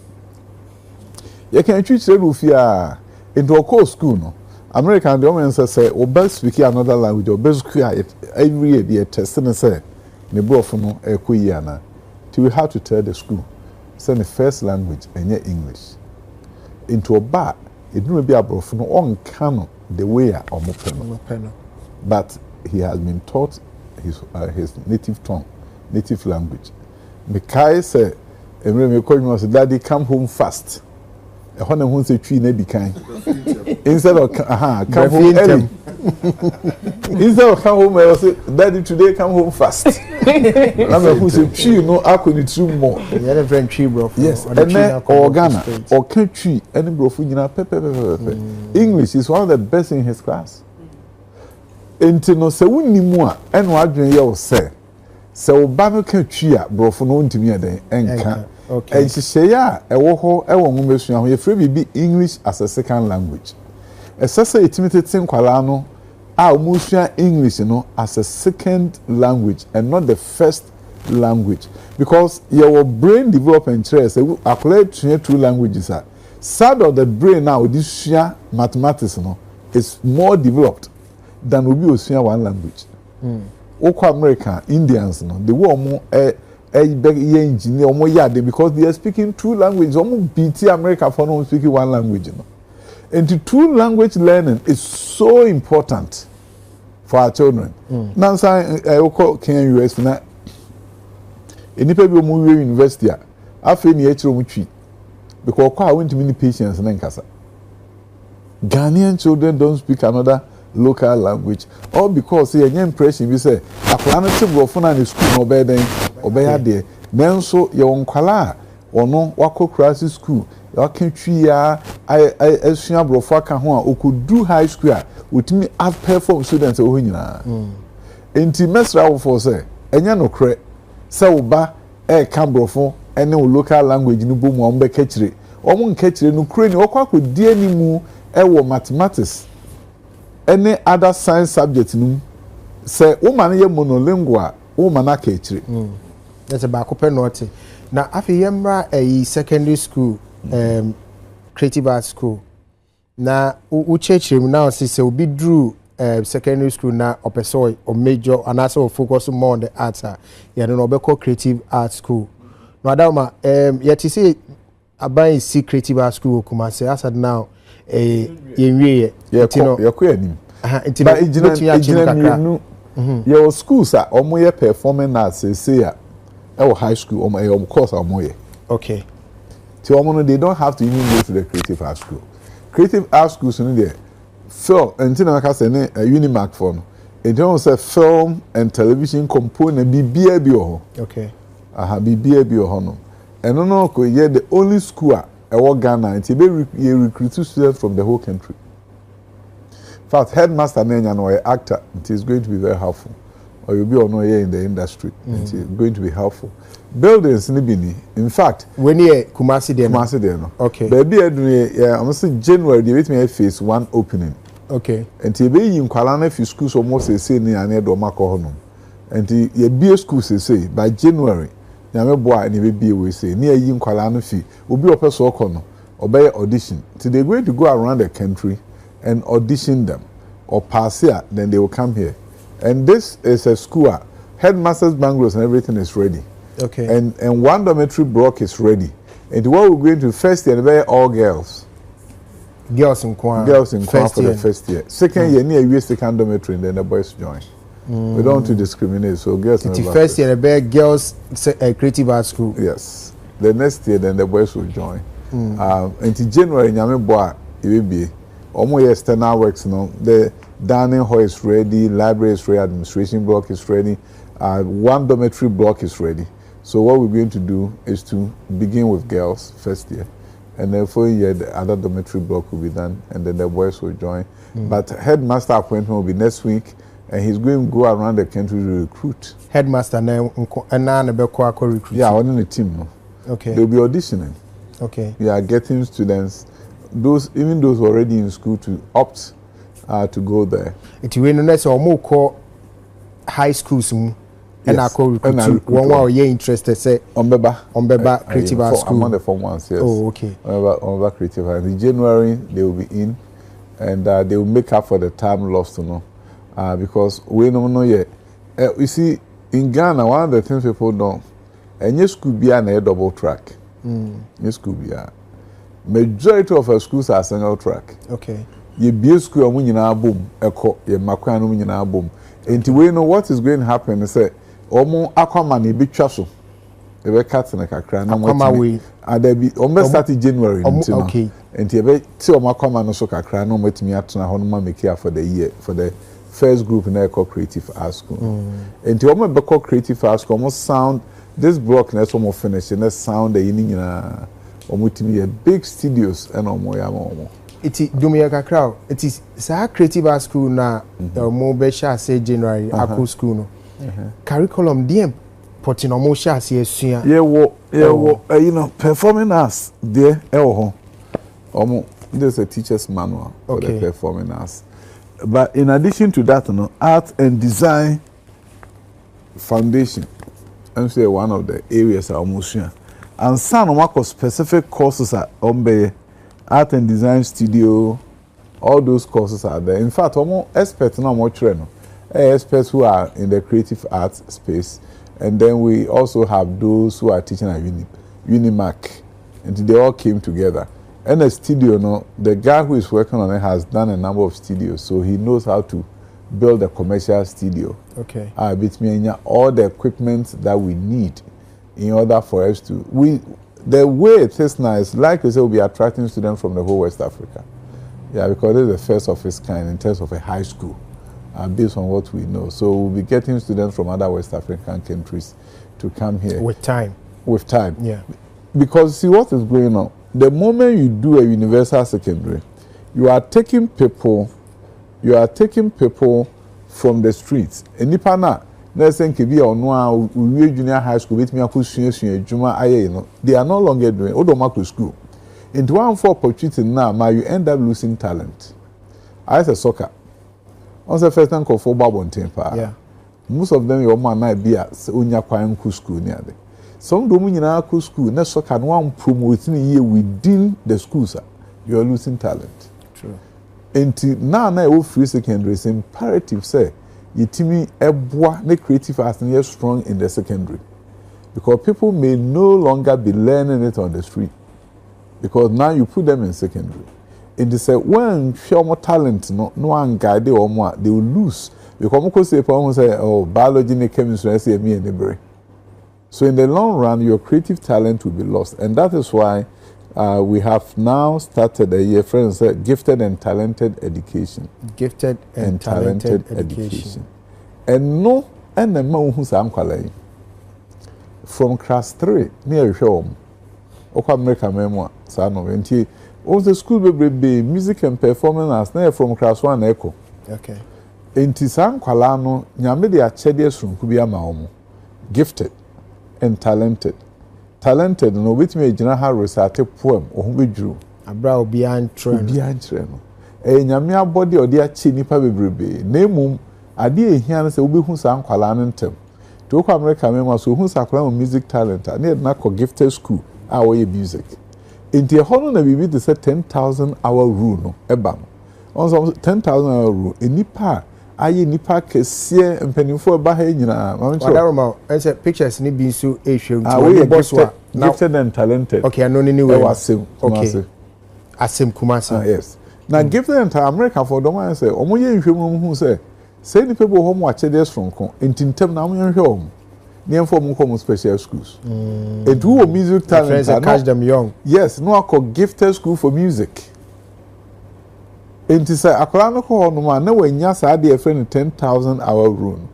ye kan twi kire do fi a into a school no American the woman say oba speak another language oba speak every year the test na say ne brofo no ekoyi ana till we have to tell the school say the first language enye English into a bar, it may be a brofo no on canon the way or penal. But he has been taught his native tongue, native language. Mekai say, "Emre call me Daddy, come home fast." A honey who say tree ne be kind. Instead of come home early. Instead of come home, I say, "Daddy, today come home fast." I'm who say tree no akoni too more. The other friend tree bro. Yes, and then or Ghana or country any bro fu nyina pepe. English is one of the best in his class. Enti no se wonni mu a eno adwen ye o se oba no country a bro fu no ntimi eden enka. Okay. And she say ya ewo ho ewo nwumesua ho ye free be English as a second language. Esese etimitetsin kwala no a omusua English no as a second language and not the first language because your brain development say akwala 2 languages are side of the brain now this share mathematics no is more developed than will be share one language. Oko America, Indians no, the war more engineer because they are speaking two languages. Almost BT America for not speaking one language. No? And the two language learning is so important for our children. Now, I can US na. Enipa bi omu university a afi ni echiro mu twi because kwa went many patients na nkasa. Ghanaian children don't speak another local language all because say any impression we say akwala na tibro fo na school no be den obeya de nanso ye wonkwala ono wakokura school wakentwi ya asua brofo aka ho a okodu high school a otimi outperform students o nyina enti mesra wo for say enya no kre say oba brofo ene local language no bomu ombe kachire omo nkachire no kre ni okwakodie ni mu wo mathematics any other science subject num say woman ye monolingual woman aka chire that's about open note na afi yemra a secondary school creative arts school na u church now say obi drew secondary school na opeso or major and also focus more on the arts ya no obeko creative arts school no adama yet say aban see creative arts school kuma say as now yenwie yakwa anim ba ejina your schools are omoye performing arts say our high school or course omoye okay so omo they don't have to even go to the creative arts school. Creative arts schools in there film until I say a Unimark for no in terms of film and television component BBA ho okay BBA ho no and no ko ye the only school Ghana until they recruit students from the whole country. In fact, headmaster Nenya no actor, it is going to be very helpful. Or you'll be on here in the industry. It is going to be helpful. Buildings nibini. In fact, when you Kumasi there no. Okay. Baby I'm saying January they wait me phase 1 opening. Okay. And ti be in Kwalana few schools almost say ni ane do mako hono. And ti ye be school say by January nyame boa ni be be we say ni ayi Kwalana fi obi opeso okono obey audition. So they're going to go around the country and audition them or pass here, then they will come here. And this is a school. Headmasters bungalows and everything is ready. Okay. And one dormitory block is ready. And what we're going to first year, all girls. Girls in Kwan. Girls in Kwan for the first year. Second year, near year second dormitory, and then the boys join. We don't want to discriminate, so girls. It's the first year, the girls creative arts school. Yes. The next year, then the boys will join. Until January, nyame boa it will be. Almost external works, the dining hall is ready, library is ready, administration block is ready, one dormitory block is ready. So what we're going to do is to begin with girls first year, and then for a year the other dormitory block will be done, and then the boys will join. But headmaster appointment will be next week, and he's going to go around the country to recruit. Headmaster and recruit. Yeah, on the team. No? Okay. They'll be auditioning. Okay. We are getting students. Even those already in school to opt to go there. It will not say more high schools and I call recruit one while you're interested say Ombeba creative arts school. I'm on the form ones, yes. Oh, okay. Ombeba creative arts. In January they will be in, and they will make up for the time lost, because we don't know yet. You see, in Ghana, one of the things people know, and your school be a double track. Your school be a majority of our schools are single track. Okay. Ye be school amu nyina boom eko ye makwa no nyina boom. Enti we know what is going to happen is say omo akwama na be twa so. E be cut na kakra na mo ada bi omo start January nti no. Okay. Enti e be ti omo akwama no so kakra na omo timi atena ho no ma make here for the year for the first group na called creative arts school. Enti omo be called creative arts school omo sound this block na so omo finish na sound the yini nyina omo big studios and omo ya omo. It is Dumia crowd. It is creative arts school na omo be sha say January aku school no. Curriculum DM potino omo sha say esua. Performing arts there omo there's a teacher's manual for the performing arts. But in addition to that, art and design foundation, I'm say one of the areas are almost here. And some of specific courses are ombe art and design studio, all those courses are there. In fact, experts now more trained, experts who are in the creative arts space, and then we also have those who are teaching at Unimac, and they all came together. And the studio, no, the guy who is working on it has done a number of studios, so he knows how to build a commercial studio. Okay. All the equipment that we need in order for us to the way it is now is like we say we'll be attracting students from the whole West Africa. Yeah, because it's the first of its kind in terms of a high school, based on what we know. So we'll be getting students from other West African countries to come here. With time. With time. Yeah. Because see what is going on. The moment you do a universal secondary, you are taking people from the streets. And if na saying be or junior high school with me they are no longer doing odomako school. Into one for opportunity now, you end up losing talent. I say soccer. On the first time for Babon Tempa. Yeah. Most of them your man might be at Unya Kwanku school near there. Some Dominion school, no soccer one promoting a year within the schools. You are losing talent. True. Until now free secondary is imperative say yitimi eboa ne creative arts near strong in the secondary. Because people may no longer be learning it on the street. Because now you put them in secondary. And they say, when show more talent, no one guide or more, they will lose. Because say, oh, biology and chemistry, I say me and the brain. So in the long run, your creative talent will be lost. And that is why we have now started a year, friends, gifted and talented education. Gifted and talented education. And no, and the man who's from class 3, near home. Oko America memoir sano enti on the school be music and performance na from class 1 echo. Okay. Enti san kwala no nyame de achede sunku bi ama omo. Gifted and talented. Talented no betime gina ha recite poem ohun bedwuru. Abra obi antre no. Nyame abode ode achi nipa bebrebe. Na emum ade ehia no se obehu san kwala no ntem. To Oko America memoir so hu sakwa music talent na na ko gifted school. Our music. In the honor na bibi to say 10,000 hour rule no eba no. On 10,000 hour rule enipa aye nipa kese mpanimfo eba ha nyina. Wadaroma say pictures ni bi so ehwe nti boss wa gifted and talented. Okay, I know ni way. Okay. Asem Kumasi. Yes. Now gifted and America for the man say omo ye nhwemu hu say ni people ho mo achede sonko entintem na mo nhwe near for special schools. And who music talent catch them young. Yes, no I call gifted school for music. And to say akola no ko no man na wanya sa de friend 10,000 hour room.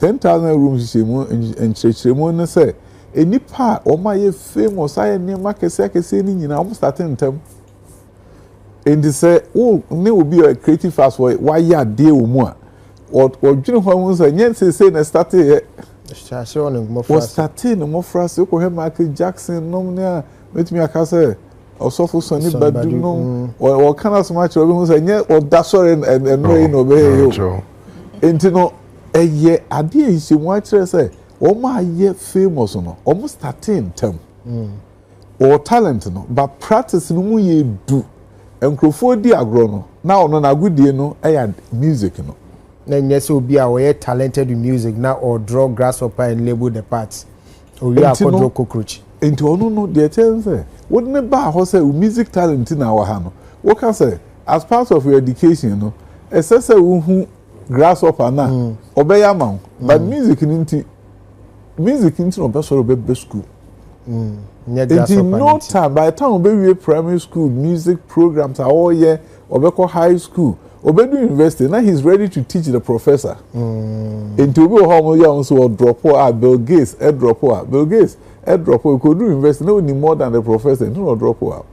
10,000 rooms in church no say any part o my famous I near market say ni nyina almost starting them. And to say oh ne will be a creative fast way why ya dey o mu a or dwene ho say nyen say na start was starting more fast you ko Michael Jackson no na with me akase osofo Sonny Badu no or kana so much obi hu say nye or da sorry and no be yo entino eye ade isi mu akire say o ma ye famous no o starting tem or talent no but practice no mu ye do enkrofo di agro no na ono na agudie no music no na nyese obi a we talented in music now or draw grasshopper and label the parts or we are draw cockroach into ono no dey tell say what ne ba ho say music talent na wa ha no what can say as part of your education no essay hu grasshopper na obeya ma but music nti no be so be school in no time by the time we primary school music programs are all year or high school Obedu University, now he's ready to teach the professor. Into be home ya also drop out Bill Gates, drop out. Bill Gates, drop out. Could do university no need more than the professor, no drop out.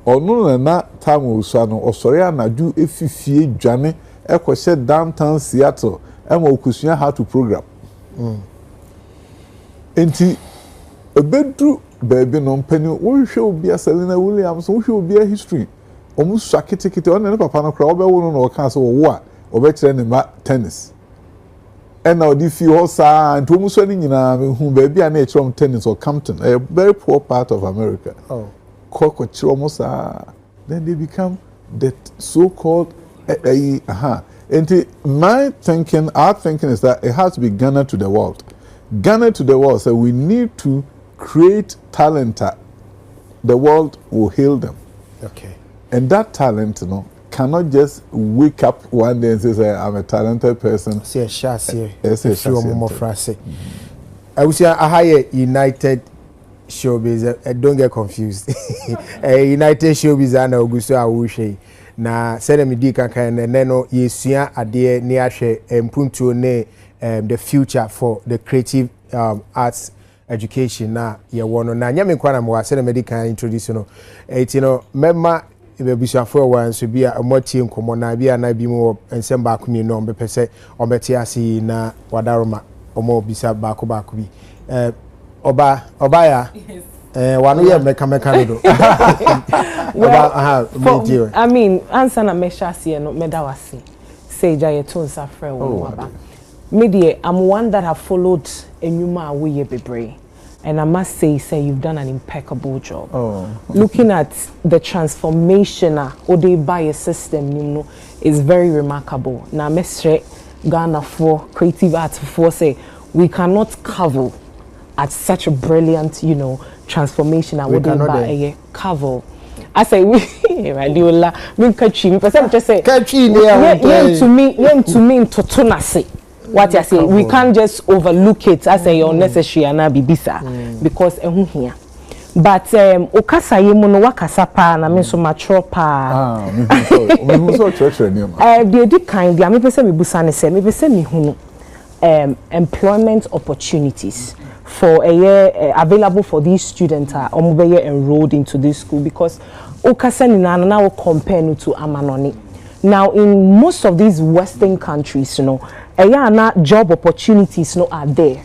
Or no na time usano or sorry na do efifie dwane ekwo downtown Seattle ema okusua how to program. Enti obedu baby no mpani wo hwe obi a Selena Williams, wo hwe obi a history. Almost shakiti on the papa no crowd no cancel war or tennis. And now the few hosa and to almost any whom baby and nature from tennis or Compton, a very poor part of America. Oh, Cockroach almost then they become the so-called And our thinking is that it has to be Ghana to the world. Ghana to the world, so we need to create talent. The world will hail them. Okay. And that talent, cannot just wake up one day and say, I'm a talented person. See a chassis. I would say a higher United Showbiz. Don't get confused. United Showbiz and Augusto Awushe. Na sɛ me di kankan ne no yesua ade ne ahwɛ mpuntuo ne the future for the creative arts education na ye wono na nyame kwa na mo sɛ me di kan introduce no mema bebusuafo wa nso bi a motie nkomo na bi ana bi mu ensem ba ko mi no mbepɛ sɛ obete ase na wadaroma omo bisa ba ko bi oba ya wanu ye meka no do. Well, I mean, answer na meshasi no medawasi. Say jaye to nsafre wo waba. Me I'm one that have followed enyuma we bebre. And I must say you've done an impeccable job. Looking at the transformation ode by a system, is very remarkable. Now mestre Ghana for creative arts for say we cannot cover at such a brilliant, transformation and would by a cover. I say we radiola me catchy me person just say catchy to me to tunase. What you say we can't just overlook it as a unnecessary and bibisa because here. But okasa yemu no wakasa pa na me so mature pa. Me so church ni ma. The kind dia me pese me busa ne se me pese me hunu employment opportunities for a year available for these students are enrolled into this school because okasa ni na now compare to amanoni. Now in most of these western countries, job opportunities are there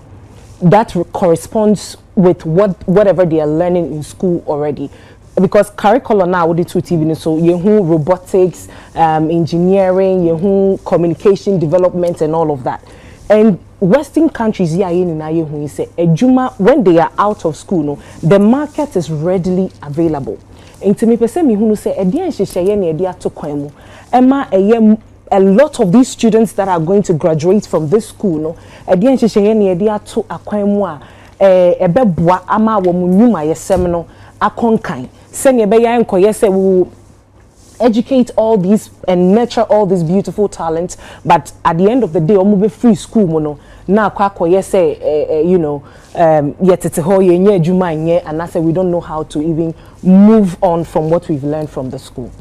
that corresponds with whatever they are learning in school already. Because curriculum now with the two TV, so yehu robotics, engineering, yehu communication development and all of that. And Western countries when they are out of school, the market is readily available. And to me, a lot of these students that are going to graduate from this school, educate all these and nurture all these beautiful talents, but at the end of the day, be free school mono. Now, yet it's a whole year, and I say we don't know how to even move on from what we've learned from the school.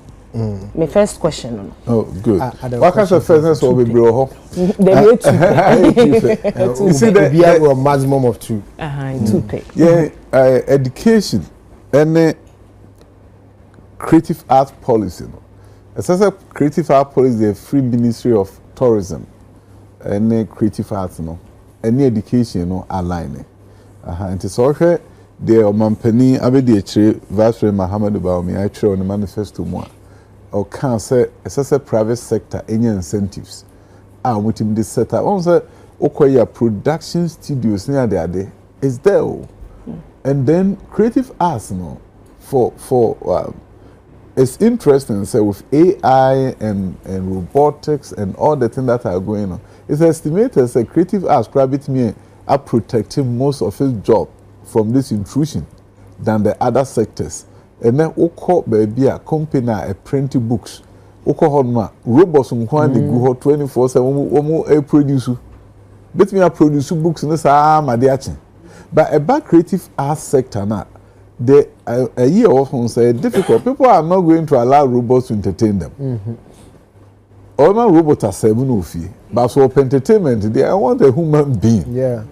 My first question. Oh, good. What kind of first will be bro? You see that we have a maximum of 2. 2 pay. Yeah, education and creative art policy. As I said, creative art policy, the Free Ministry of Tourism, and creative arts, any education, align. And it's also the Omampeni Abedi Vice President Muhammad Baumi, I show on the manifesto more. Or can say, as a private sector, any incentives. With him this setup, also, Okoya production studios near the day is there. And then creative arts, it's interesting, so with AI and robotics and all the things that are going on, it's estimated as a creative arts private me are protecting most of his job from this intrusion than the other sectors. And then oko baby a company a printing books. Oko honma robots unkwani go 24/7 produce. Bet me a produce books in this madiachi. But about creative arts sector now, a year often say difficult. People are not going to allow robots to entertain them. All my robots are 7 fee, but for entertainment, I want a human being. Yeah.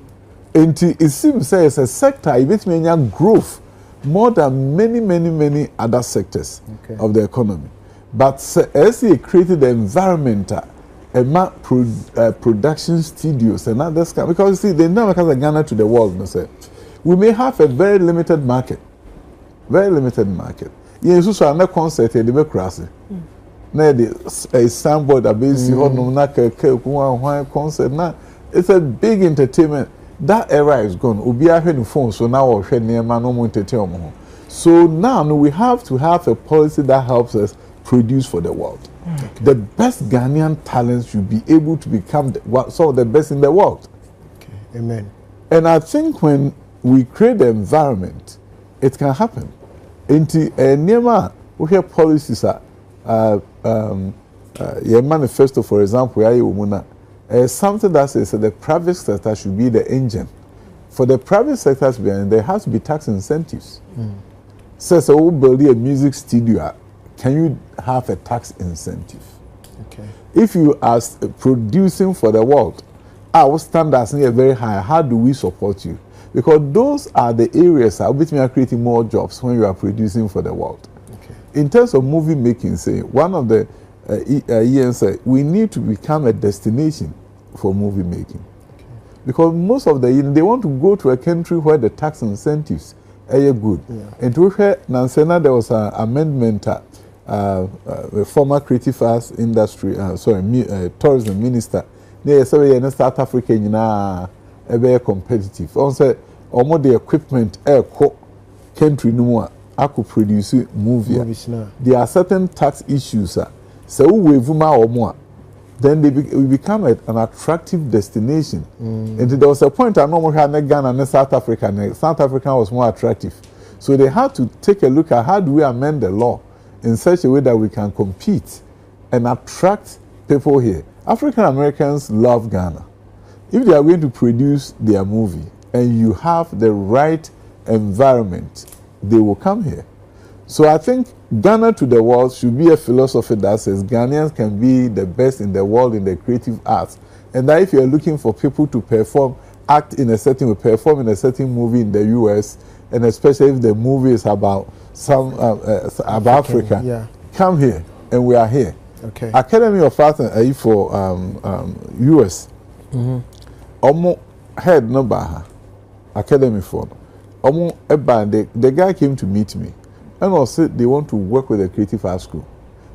And it seems it's a sector, it means growth more than many other sectors of the economy. But as he created the environment, production studios and others, because you see, they never come Ghana to the world. We may have a very limited market. Very limited market. Yes, so another concert in democracy. Now a soundboard concert now. It's a big entertainment. That era is gone. Ubi a phone, so now we're no more entertainment. So now we have to have a policy that helps us produce for the world. The best Ghanaian talents should be able to become some of the best in the world. Okay. Amen. And I think when we create the environment, it can happen. Into Nema, we have policies your manifesto, for example, something that says that the private sector should be the engine. For the private sector to be, there has to be tax incentives. Says so build a music studio, can you have a tax incentive? Okay. If you are producing for the world, our standards are very high. How do we support you? Because those are the areas which are creating more jobs when you are producing for the world. Okay. In terms of movie making, say one of the said we need to become a destination for movie making. Okay. Because most of they want to go to a country where the tax incentives are good. Yeah. And to hear Nansena, there was an amendment. The former creative arts industry, tourism minister, they say in South Africa, very competitive. Also, almost the equipment, country no more, I could produce movies. There are certain tax issues. So we or more, then we become an attractive destination. And there was a point I know had Ghana and South Africa. And South Africa was more attractive, so they had to take a look at how do we amend the law in such a way that we can compete and attract people here. African Americans love Ghana. If they are going to produce their movie and you have the right environment, they will come here. So I think Ghana to the world should be a philosophy that says Ghanaians can be the best in the world in the creative arts. And that if you're looking for people to perform, act in a certain way, perform in a certain movie in the US, and especially if the movie is about about Africa, yeah. Come here, and we are here. Okay. Academy of Arts for US. Omo head no baha. Academy for Omo eba the guy came to meet me, and also they want to work with the creative arts school.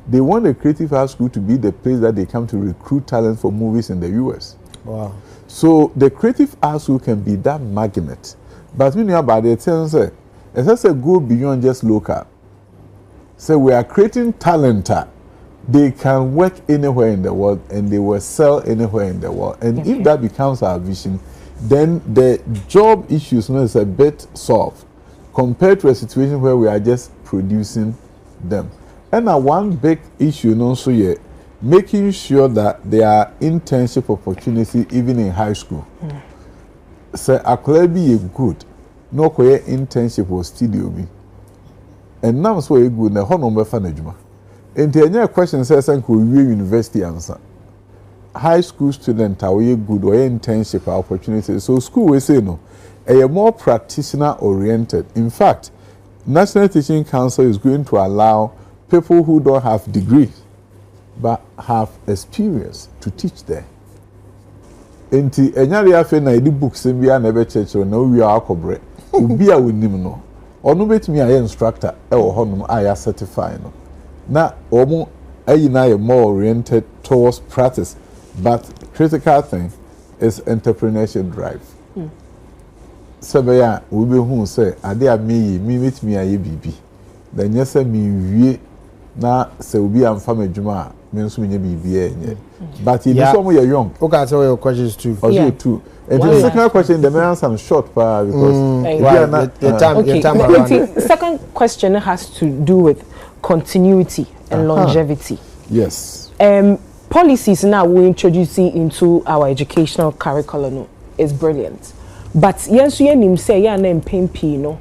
They want the creative arts school to be the place that they come to recruit talent for movies in the US. Wow. So the creative arts school can be that magnet. But when you about it, it's just a go beyond just local. So we are creating talent. They can work anywhere in the world and they will sell anywhere in the world. And if that becomes our vision, then the job issues is a bit solved compared to a situation where we are just producing them. And one big issue also here, making sure that there are internship opportunities even in high school. So akwabi is good. No koye internship or studio be. And now so good na hono be fa na djuma. Enti enya question say ko university answer. High school student are good or internship opportunities. So school we say no. A more practitioner oriented. In fact, National Teaching Council is going to allow people who don't have degrees but have experience to teach there. Enti enyare afe na edi books bia na be church na wi akobre obi a wonim no ono betimi aye instructor e wo honum aya certify no na omo ayi na ye more oriented towards practice, but critical thing is entrepreneurship drive. Sebeya we be hu say ade a me betimi aye bibi da nyese mi wie na se obi amfa madwuma me nso nye bibi enye. But you some you're young. Okay, answer your questions too. Also too. And the second question, the answer I'm short because your time around. The second question has to do with continuity and longevity. Yes. Policies now we're introducing into our educational curriculum is brilliant. But yes, you say NPP, no.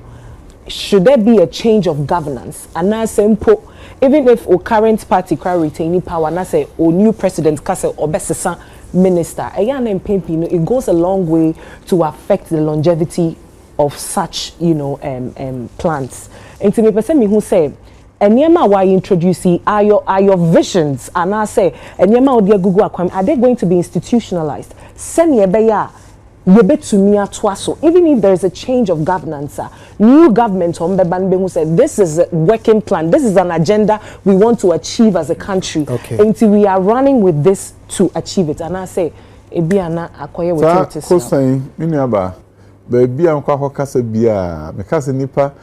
Should there be a change of governance? And now simple. Even if our current party can retain power, and I say our new president, Kase Obesesa minister, it goes a long way to affect the longevity of such, plans. And to me, person who say, "Enyema why introducing are your visions?" And I say, "Enyema odia Google akwam, are they going to be institutionalized?" Send yebeya. Even if there is a change of governance, new government who said this is a working plan, this is an agenda we want to achieve as a country. Okay. Until we are running with this to achieve it. And I say, Ebiana acquire with it. Saying, Miniaba, baby, I'm quite kasa bia, because nipa,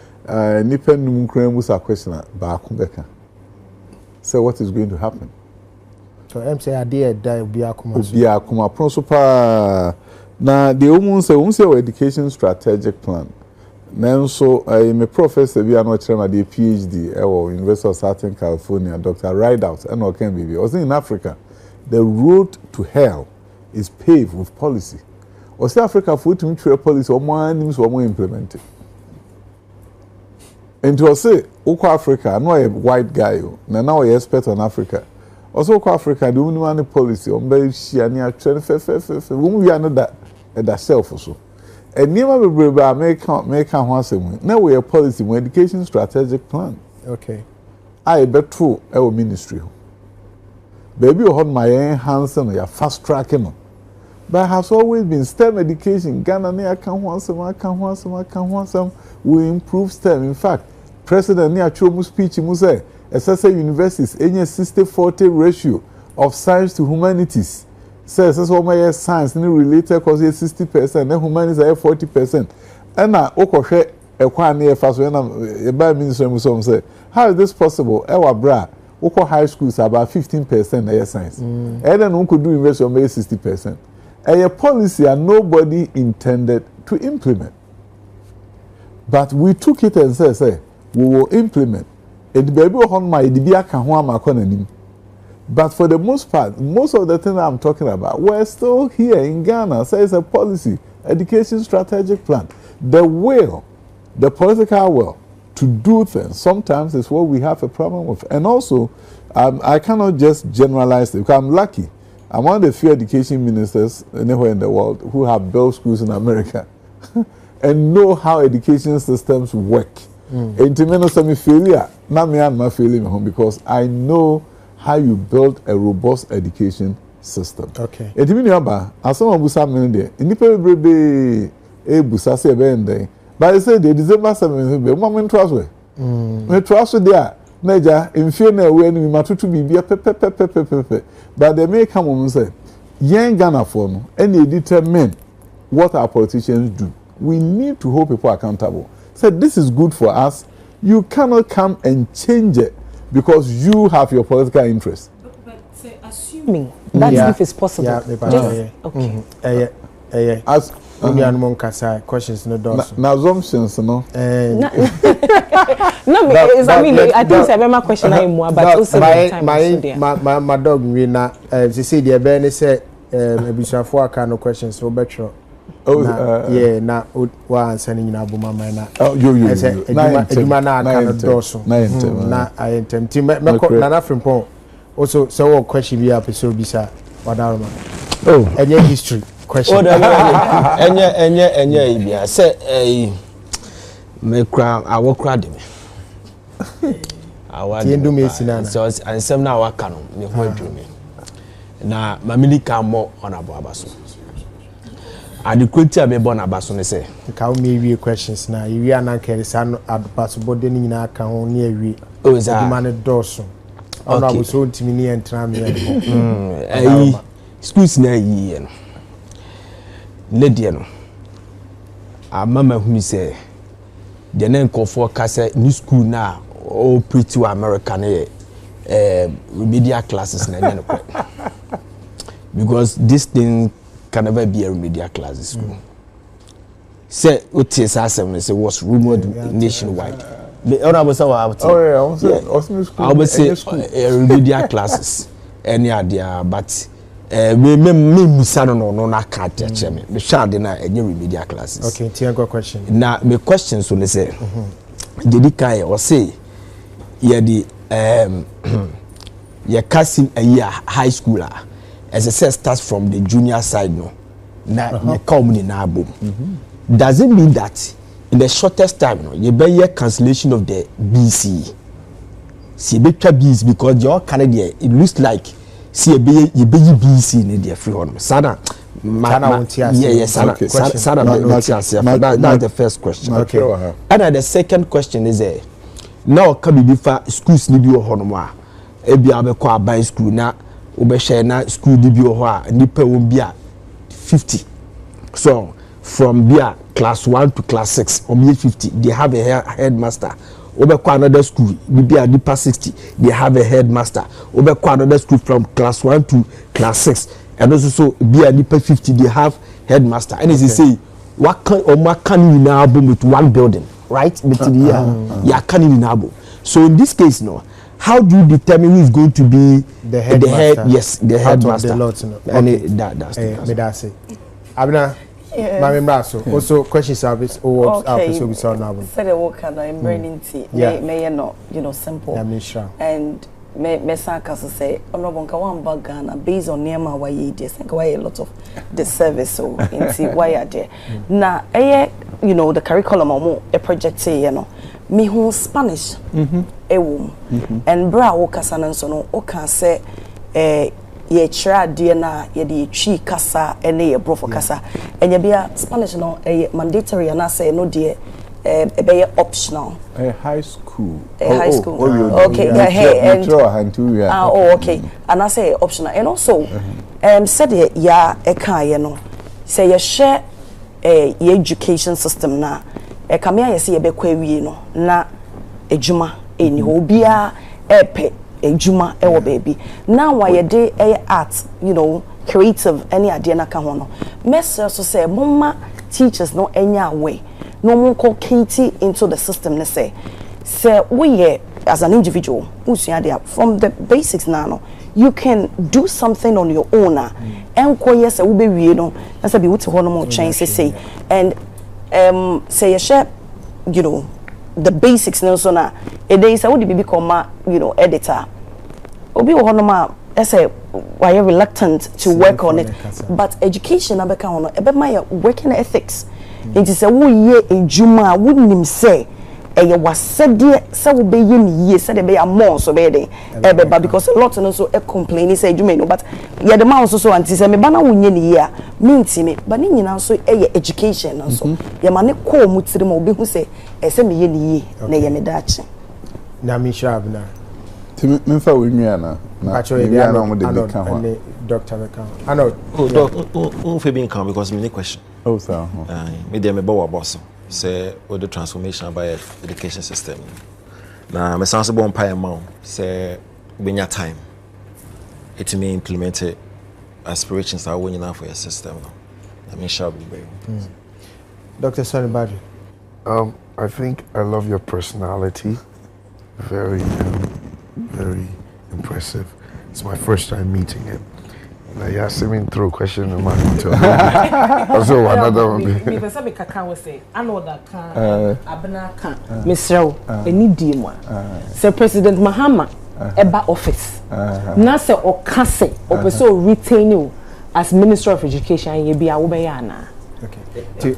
nipa num kran mu sa question ba ko beka. So what is going to happen? So say idea die obi akoma. Obi akoma principal na the say education strategic plan. Nanso I'm a professor bi an ochre the PhD at University of Southern California, Dr. Rideout and Aaba-Ken I was in Africa. The road to hell is paved with policy. Or say Africa for to trade policy or more names or more implemented. And to say, Oko Africa, I'm not a white guy, now I expert on Africa. Also, Oko Africa, the only one policy on Belgium, and you are trying to we are not that self also. And never make once a week. Now we have policy, my education strategic plan. Okay. I bet true our ministry. Baby, you hold my hands and you're fast tracking. But it has always been STEM education. Ghana, I can want some. We improve STEM. In fact, President Nia Chomu's speech, he say, SSA universities, any 60-40 ratio of science to humanities. Says that's what my science new related cause 60%, and humanities are 40%. And now, okay, a quite near fast when I'm a bad minister, say, how is this possible? Our bra, Oko high schools are about 15% air science. And then we could do invest on 60%. A policy and nobody intended to implement. But we took it and said, we will implement. And baby on my DBA. But for the most part, most of the things I'm talking about, we're still here in Ghana. So it's a policy, education strategic plan. The will, the political will to do things, sometimes is what we have a problem with. And also, I cannot just generalize it because I'm lucky. I'm one of the few education ministers anywhere in the world who have built schools in America and know how education systems work. And to me, some failure, not me and my failure because I know how you build a robust education system. Okay. And to me, as someone who said, "In the baby, a busa say bende." But I said, "The December 7th, moment trust way. Me trust there." Naja, in fear na we ni matutu bibia pepe. But they may come and say, young Ghana for no, and they determine what our politicians do. We need to hold people accountable. So this is good for us. You cannot come and change it because you have your political interest. But say, assuming that if it's possible. Yeah, okay. As only animal kasa questions no does. Na assumptions no. No, I mean, I think it's a very question I am but also my dog we na she say the be say ebusafo aka no questions so betro. Oh yeah na wa answer ni na bo mama na. Oh yo. Eduma na aka no doso. Na I intend to me na frimpon. Also so what question be episode bisa wadaroma. Oh, any history question. Enya ibia say me kra awo kra de me. Tiendu me sinana. So ansem na waka no me ho adwumi. Na mamili ka mo onabo abaso. Adekwati me bon abaso ne say. Ka me wie questions na yi anan kere san adopaso bode ni nyina aka ho ne awie. O za ma ne doso. Ono abuso ntimi ni entra me schools na yi no. Ne de no. Amama hu say the name for kase new school na all pretty American remedial classes na no because this thing can never be a remedial classes school. Say otis asem say was rumored nationwide. The honorable say what? Oh yeah, I would say remedial classes any idea but me musano no na ka teacher me shade na any remedial classes. Okay, tiango question. Na me question so le say dedi kai o say ye di ye casting a year high schooler as a set starts from the junior side no na ye come ni na abom. Does it mean that in the shortest time no ye be year cancellation of the BC see be twa BC because your Canada it looks like see ye be BC in the free one sana yes sana that's the first question. Okay. And the second question is now can be for schools ni bi wo ho no a e bia be kwa ban school na wo be share na school ni bi wo ho a nipa won bi a 50 so from there class 1 to class 6 or 50 they have a headmaster. Obekwa another school maybe a deeper 60 they have a headmaster. Obekwa another school from class 1 to class 6 and also so be a deeper 50 they have headmaster. And as you say what can you now with one building, right? But yeah, can you now. So in this case no, how do you determine who is going to be the headmaster? Yes, the headmaster. And that's the Abna, my member, also question service or so we saw now. Said a work and I'm burning tea. May not, simple. And me say, I'm not going to one bag Ghana based on near my way. Just think why a lot of the service so in why are there now. The curriculum or a project say me who Spanish and bra wokasanan so no oka say ye try dear na ye di chi kasa ene ye brofo kasa enye bia Spanish no mandatory na say no dear be optional a high school okay okay and I say optional and also said ya eka no say ye share ye education system na come here say ye be kwa wie no na ejuma eni obia epe ejuma ewo baby now why ye dey art creative any idea na ka ho no message so say mama teachers no enya way no mo Katie into the system ne say we as an individual from the basics now you can do something on your own and yes we be wie no na say be wuti ho no mo change say and say you share the basics no so na e dey say we be become editor obi wo no ma say why you reluctant to work on it but education abeka ho no e be my working ethics it is a wo ye ejuma wouldn't say e wasede say wo be ye ni ye say dey be more so be dey but because a lot no so e complain say ejuma no but ye the man so anti say me bana wo nye ni ye a me ntimi but ni nyina so e education no so ye ma ne ko mu tiri ma obi hu say e say me ye ni ye na ye me dachi na mi shabna timi me fa wo nwia na actually they are not and Dr. Mekan ano fe bin kan because me question sir me dey me bawa boss say with the transformation by education system na me sounds bon pay amount say benya time it may implement aspirations are winning for your system I mean shall be Dr. Sonny Badri. I think I love your personality. Very impressive. It's my first time meeting him. Now you asked me through a question in my also another one. Me person me kaka we say another kan abna kan Mr. Eni diemwa. Say President Mahama eba office. Na say o kase o person retain you as Minister of Education ye bia wo be ya na. Okay.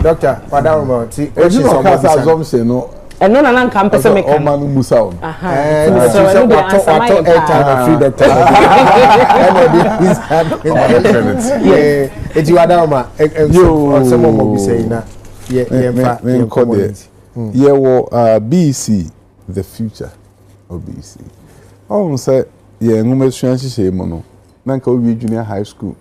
Doctor, Padawmo, ti question assumption no. And no na nka mpese me kan. O manu musa on. So what free doctor. It's you Adama. Someone will be saying that. Yeah, well, BC, the future of BC. Oh, say, yeah, no me change say mono. Nanka we junior high school.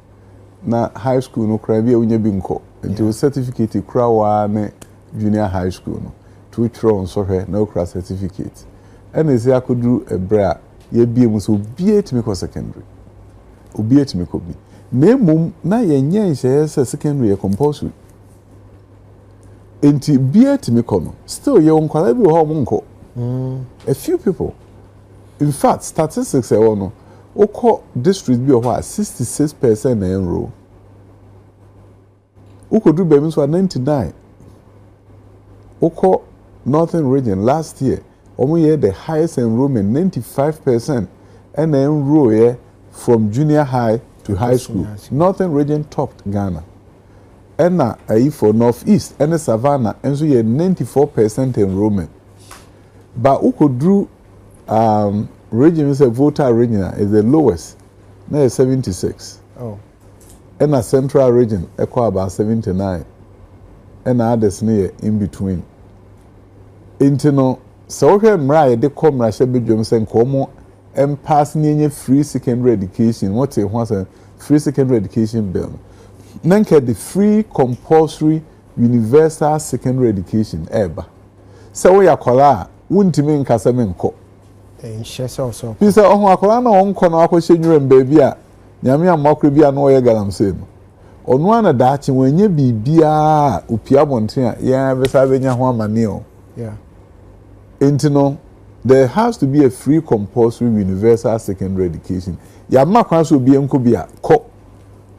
Na high school no cry be onye binko. Until certificate kra wa ne junior high school no. To tron so here no class certificate and they say I could do a bra ye be mu so be it me ko secondary obi et me ko bi na mum na ye nyen say secondary e compulsory enti be it me ko no still ye on kwala bi ho mo nko a few people in fact statistics e wo no oko district bi ho 66% na enroll oko do be mi so 99 oko Northern region last year, we the highest enrollment, 95%, and enroll from junior high to high school. Northern region topped Ghana. And now, for Northeast and Savannah, and so 94% enrollment. But Ukodru region is a voter region is the lowest, now 76. Oh. And a central region, about 79. And others near in between. Intino so mra de komra she bedwom se nkomo pass free secondary education what e want free secondary education bill nanka the free compulsory universal secondary education eba se wo yakola wuntimi nkasa menko nhye so bi se ohun akola na onko na akohye nwurem baby a nyame amakro bi a na oye galamse no onu ana daachi wenye bibia opia bonten a ya besa benya ho amane o yeah entino there has to be a free compulsory universal secondary education ya makwa so bi enko bi a ko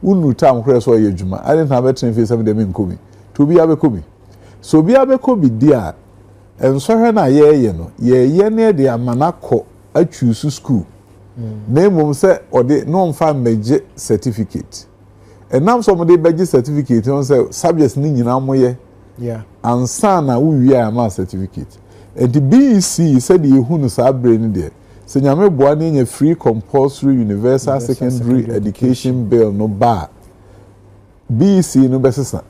unu tam kure so ye djuma I didn't have a train face dem enko bi to bi abeko bi so bi abeko bi dia ensohwe na ye no ye ne de amana ko atwusu school na emom se ode no mfa meje certificate enam so mo de beje certificate on say subjects ni nyina moye yeah ansa na wuwie ama certificate and the BEC said the ehunu sa brain there se nyame boa na nya free compulsory universal secondary education bill no ba BEC no besesa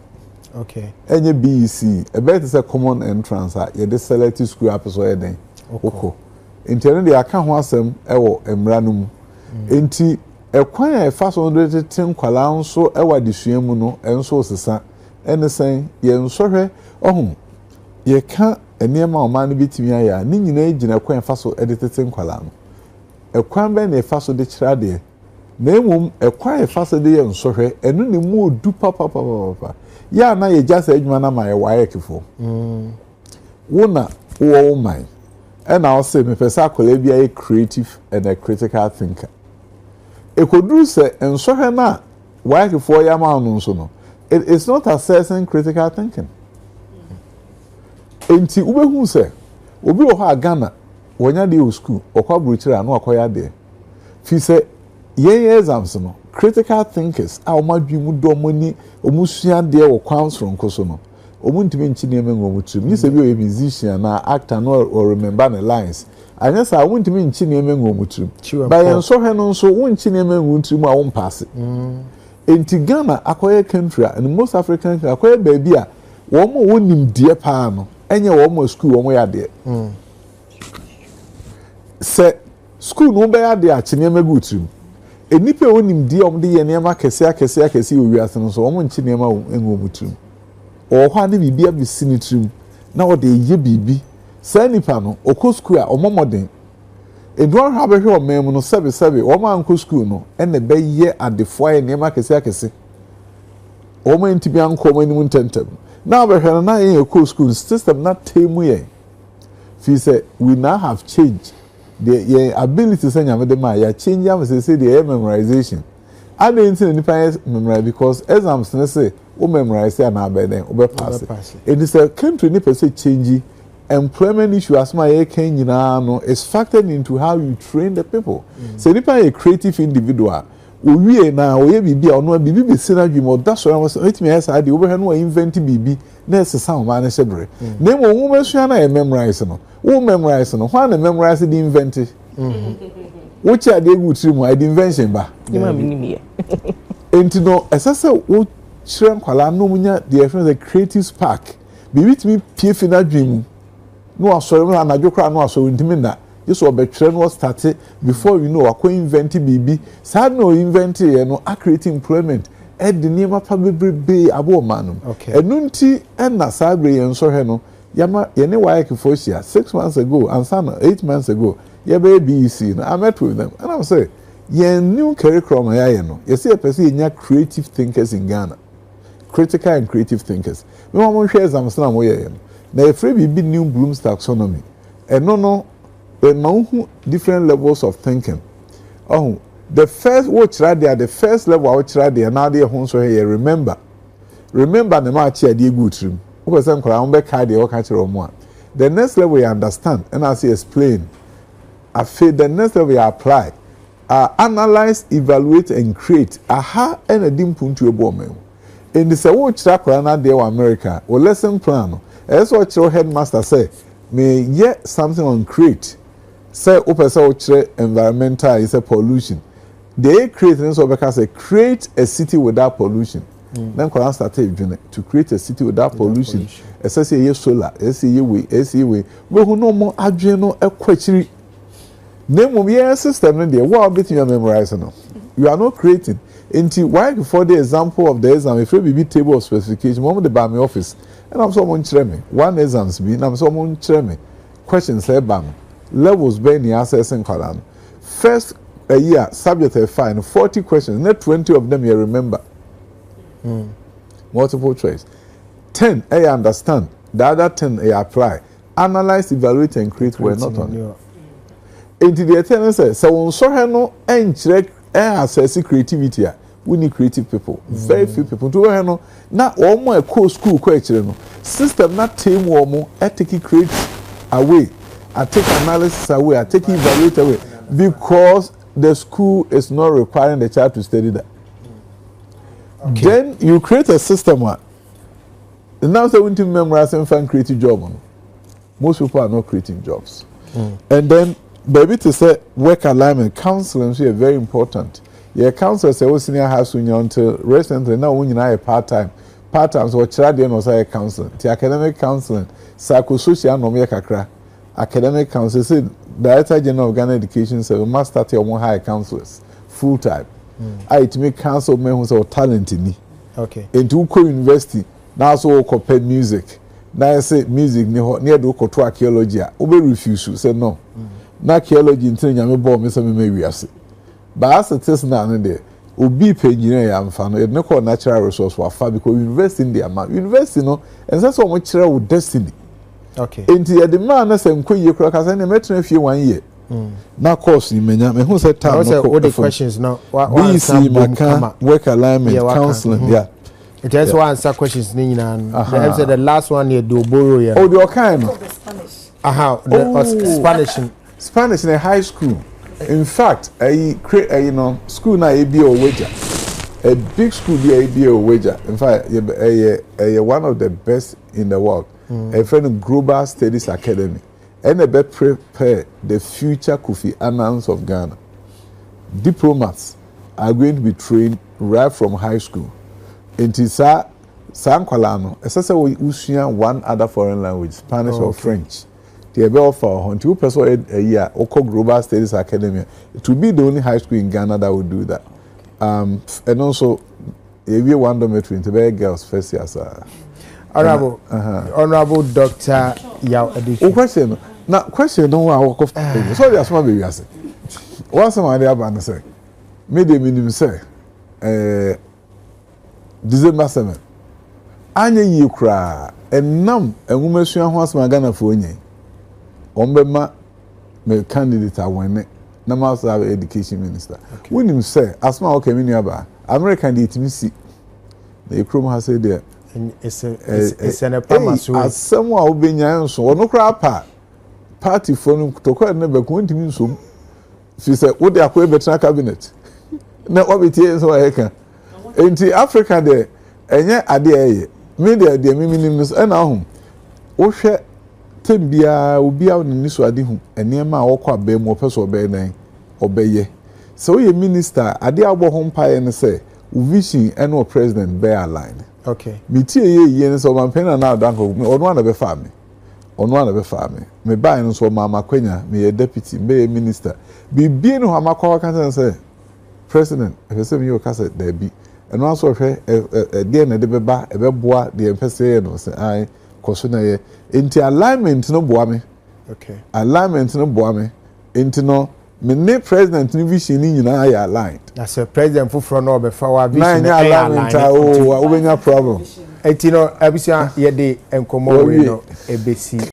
okay enye BEC e bet say common entrance a ye de select school apeso ye den okọ interne de aka ho asem ewo emra no mu enti ekwan a fa so 110 kwala nso ewa desua mu no enso sesa ene sen ye nsohwe ohun ye ka enema o man bitimi aya ni nyina egina kwan fa so edetete kwala no ekwan be na fa so de kira de na emum ekwan e fa so de ye nsohwe enu ne mu odu papa ya na ye jasa edwuma na ma ye waye kifo wona wo man and I'll say me pesa kola bia a creative and a critical thinker ekoduru se ensohwe na waye kifo ya ma no so no it is not assessing critical thinking enti ubehu se obi wo ha Ghana wonya de school okwa brochira na okoya de fi se ye exams no critical thinkers a omadwi mu do moni omusua de wo kwansoro nkoso no omuntimi nchi ne mengo mutum ni se bi o musician na actor no or remember the lines anya sa omuntimi nchi ne mengo mutum ba yen so hwe no nso wonchi ne mengo mutum a won pass enti Ghana akoye country and most African country akoye baby a wo mo wonim die pa no enye wo mo school wo mo ya de se school no be ya de a chine megutum enipe wonim die om de ye nema kese owi asen so wo mo nchi nema engo mutum o ho ade bibia bisini trim na o de ye bibi sa nipa no okọ school a omomoden edwan ha be hwe o mem no sebe o ma anko school no ene be ye adefo ye nema kese o ma ntimi anko ma nimu ntentem na be hwe na ye ekọ school system na temu ye fi say we now have changed the ability say nyame de ma ya change am say the memorization and the nipa memorize because exams na say o memorize and abeden o be pass it is a country ni say change employment issue as my can nyina no is factored into how you train the people say nipa a creative individual o wie na o ye bibi a ono bibi be sina dwuma da so ran so etimi esa ade o be hwe no invent bibi na ese ma na shebre na mo wo masua na memorize no wo memorize no wha na memorize the invent which are they good to my invention ba you ma minimie enti no esase wo chire kwala no munya the creative spark bibi timi pie fina dream no asore no anadwo kra no asore ntimi na just obetwere no start before you know akọ invent bibi sad no invent ye no a create employment e de niema pa bebrebe abo manum enunti na sagre ye nso hwe no yama ye ne waye kefosia 6 months ago and some 8 months ago ye be BEC I met with them and I say ye new curriculum ya ye no ye see a person nya creative thinkers in Ghana critical and creative thinkers me wa mo hwe exams na mo ye na e free bibi new Bloom's taxonomy no who different levels of thinking. Oh, the first watch right there, the first level watch right there. Now they home so here. Remember the match here. They good trim. The next level you understand, and as you explain, I feel the next level you apply, analyze, evaluate, and create. Aha, and a dim puntu ebo. In this watch right now there America or lesson plan. That's what your headmaster say. May yet something on create. Say opesa environmental is a pollution. They create create a city without pollution. Then can start to create a city without pollution. Especially solar, SE way. We who no more adreno a question. Name of your system in there. What bit you memorize no? You are not creating. Inti why before the example of the exam if we be table of specification mom the by my office and I'm someone me one exams be I'm someone me questions say bam levels be ni assessing column first a year subject a fine 40 questions not 20 of them you remember multiple choice 10 I understand the other 10 I apply analyze evaluate and create were not on into the attendance say so on so no enchire assess creativity we need creative people very few people to no na omo e co school ko ekire no system na team omo take create away I take analysis away I take evaluate away because the school is not requiring the child to study that then you create a system where now say we need to memorize and find creative job most people are not creating jobs and then baby to say work alignment counseling is very important. Your counselor say we senior high school until recently now we need part-time so child dey no say counseling the academic counseling psychosocial no me kakra academic counseling say director general of Ghana education say we must start your high counselors full time it make counsel men who say talent ni okay into co university now so ko pay music now say music ni ho near do ko to archaeology we refuse say no na archaeology ntin nyame bo me say me wiase but as it is now there obi penyina ya mfa no ne call natural resource wa fa because university in there ma university no and say so mo kire wo destiny okay enti the man na say nkoye kura ka say na metena fie 1 year na course ni menya me hu say time no all the questions now one maka work alignment counseling yeah it has one answer questions ni nyina say the last one here do borrow here oh the kind Spanish in a high school. In fact, school na ABA wager. A big school be ABA wager. In fact, one of the best in the world. A friend of Global Studies Academy. And they prepare the future Kofi Annans of Ghana. Diplomats are going to be trained right from high school. Into San Colano, especially we one other foreign language, Spanish or French. The be offer until person a year Oko Global Studies Academy to be the only high school in Ghana that would do that. And also if you want dormitory to be girls first year sir. Honorable Dr. Yao Addo. Question. Now question no one walk off. So that's my baby say. Once somebody about say me the minimum say December 7. Anya yi kra enam enwumasua ho asema Ghana fo onye. Ombema me candidate awene na master of education minister. When him say asma okay me nuaba American dey timi si. Na ekrom ha say there it's an pharmacy asem a obenya nso ono kra party phone to call na be ko ntimi nso fi say wo dey akwa betra cabinet na obitie nso wa heka enti Africa there enye ade eye media dey miminim nso na ho wo hwe tembia obia ni so ade hu enema wokọ abe mu opeso obe nan obeye so ye minister ade agbo ho mpae ne say vision and no president be align okay metie ye ne so mampena na danko ono na be fa me me buy no so mama kwanya me deputy me minister bibie no amakọ ka say president e say me o ka say there be eno aso hwe de na de beba e be boa de empese no say ai koso na ye enti alignment no boa me okay alignment no boa me enti no me ne president ni vision ni nyina ya aligned that's a president for no be fa wa vision na alignment o obenya problem enti no abisia ye de enkomo we no ebesi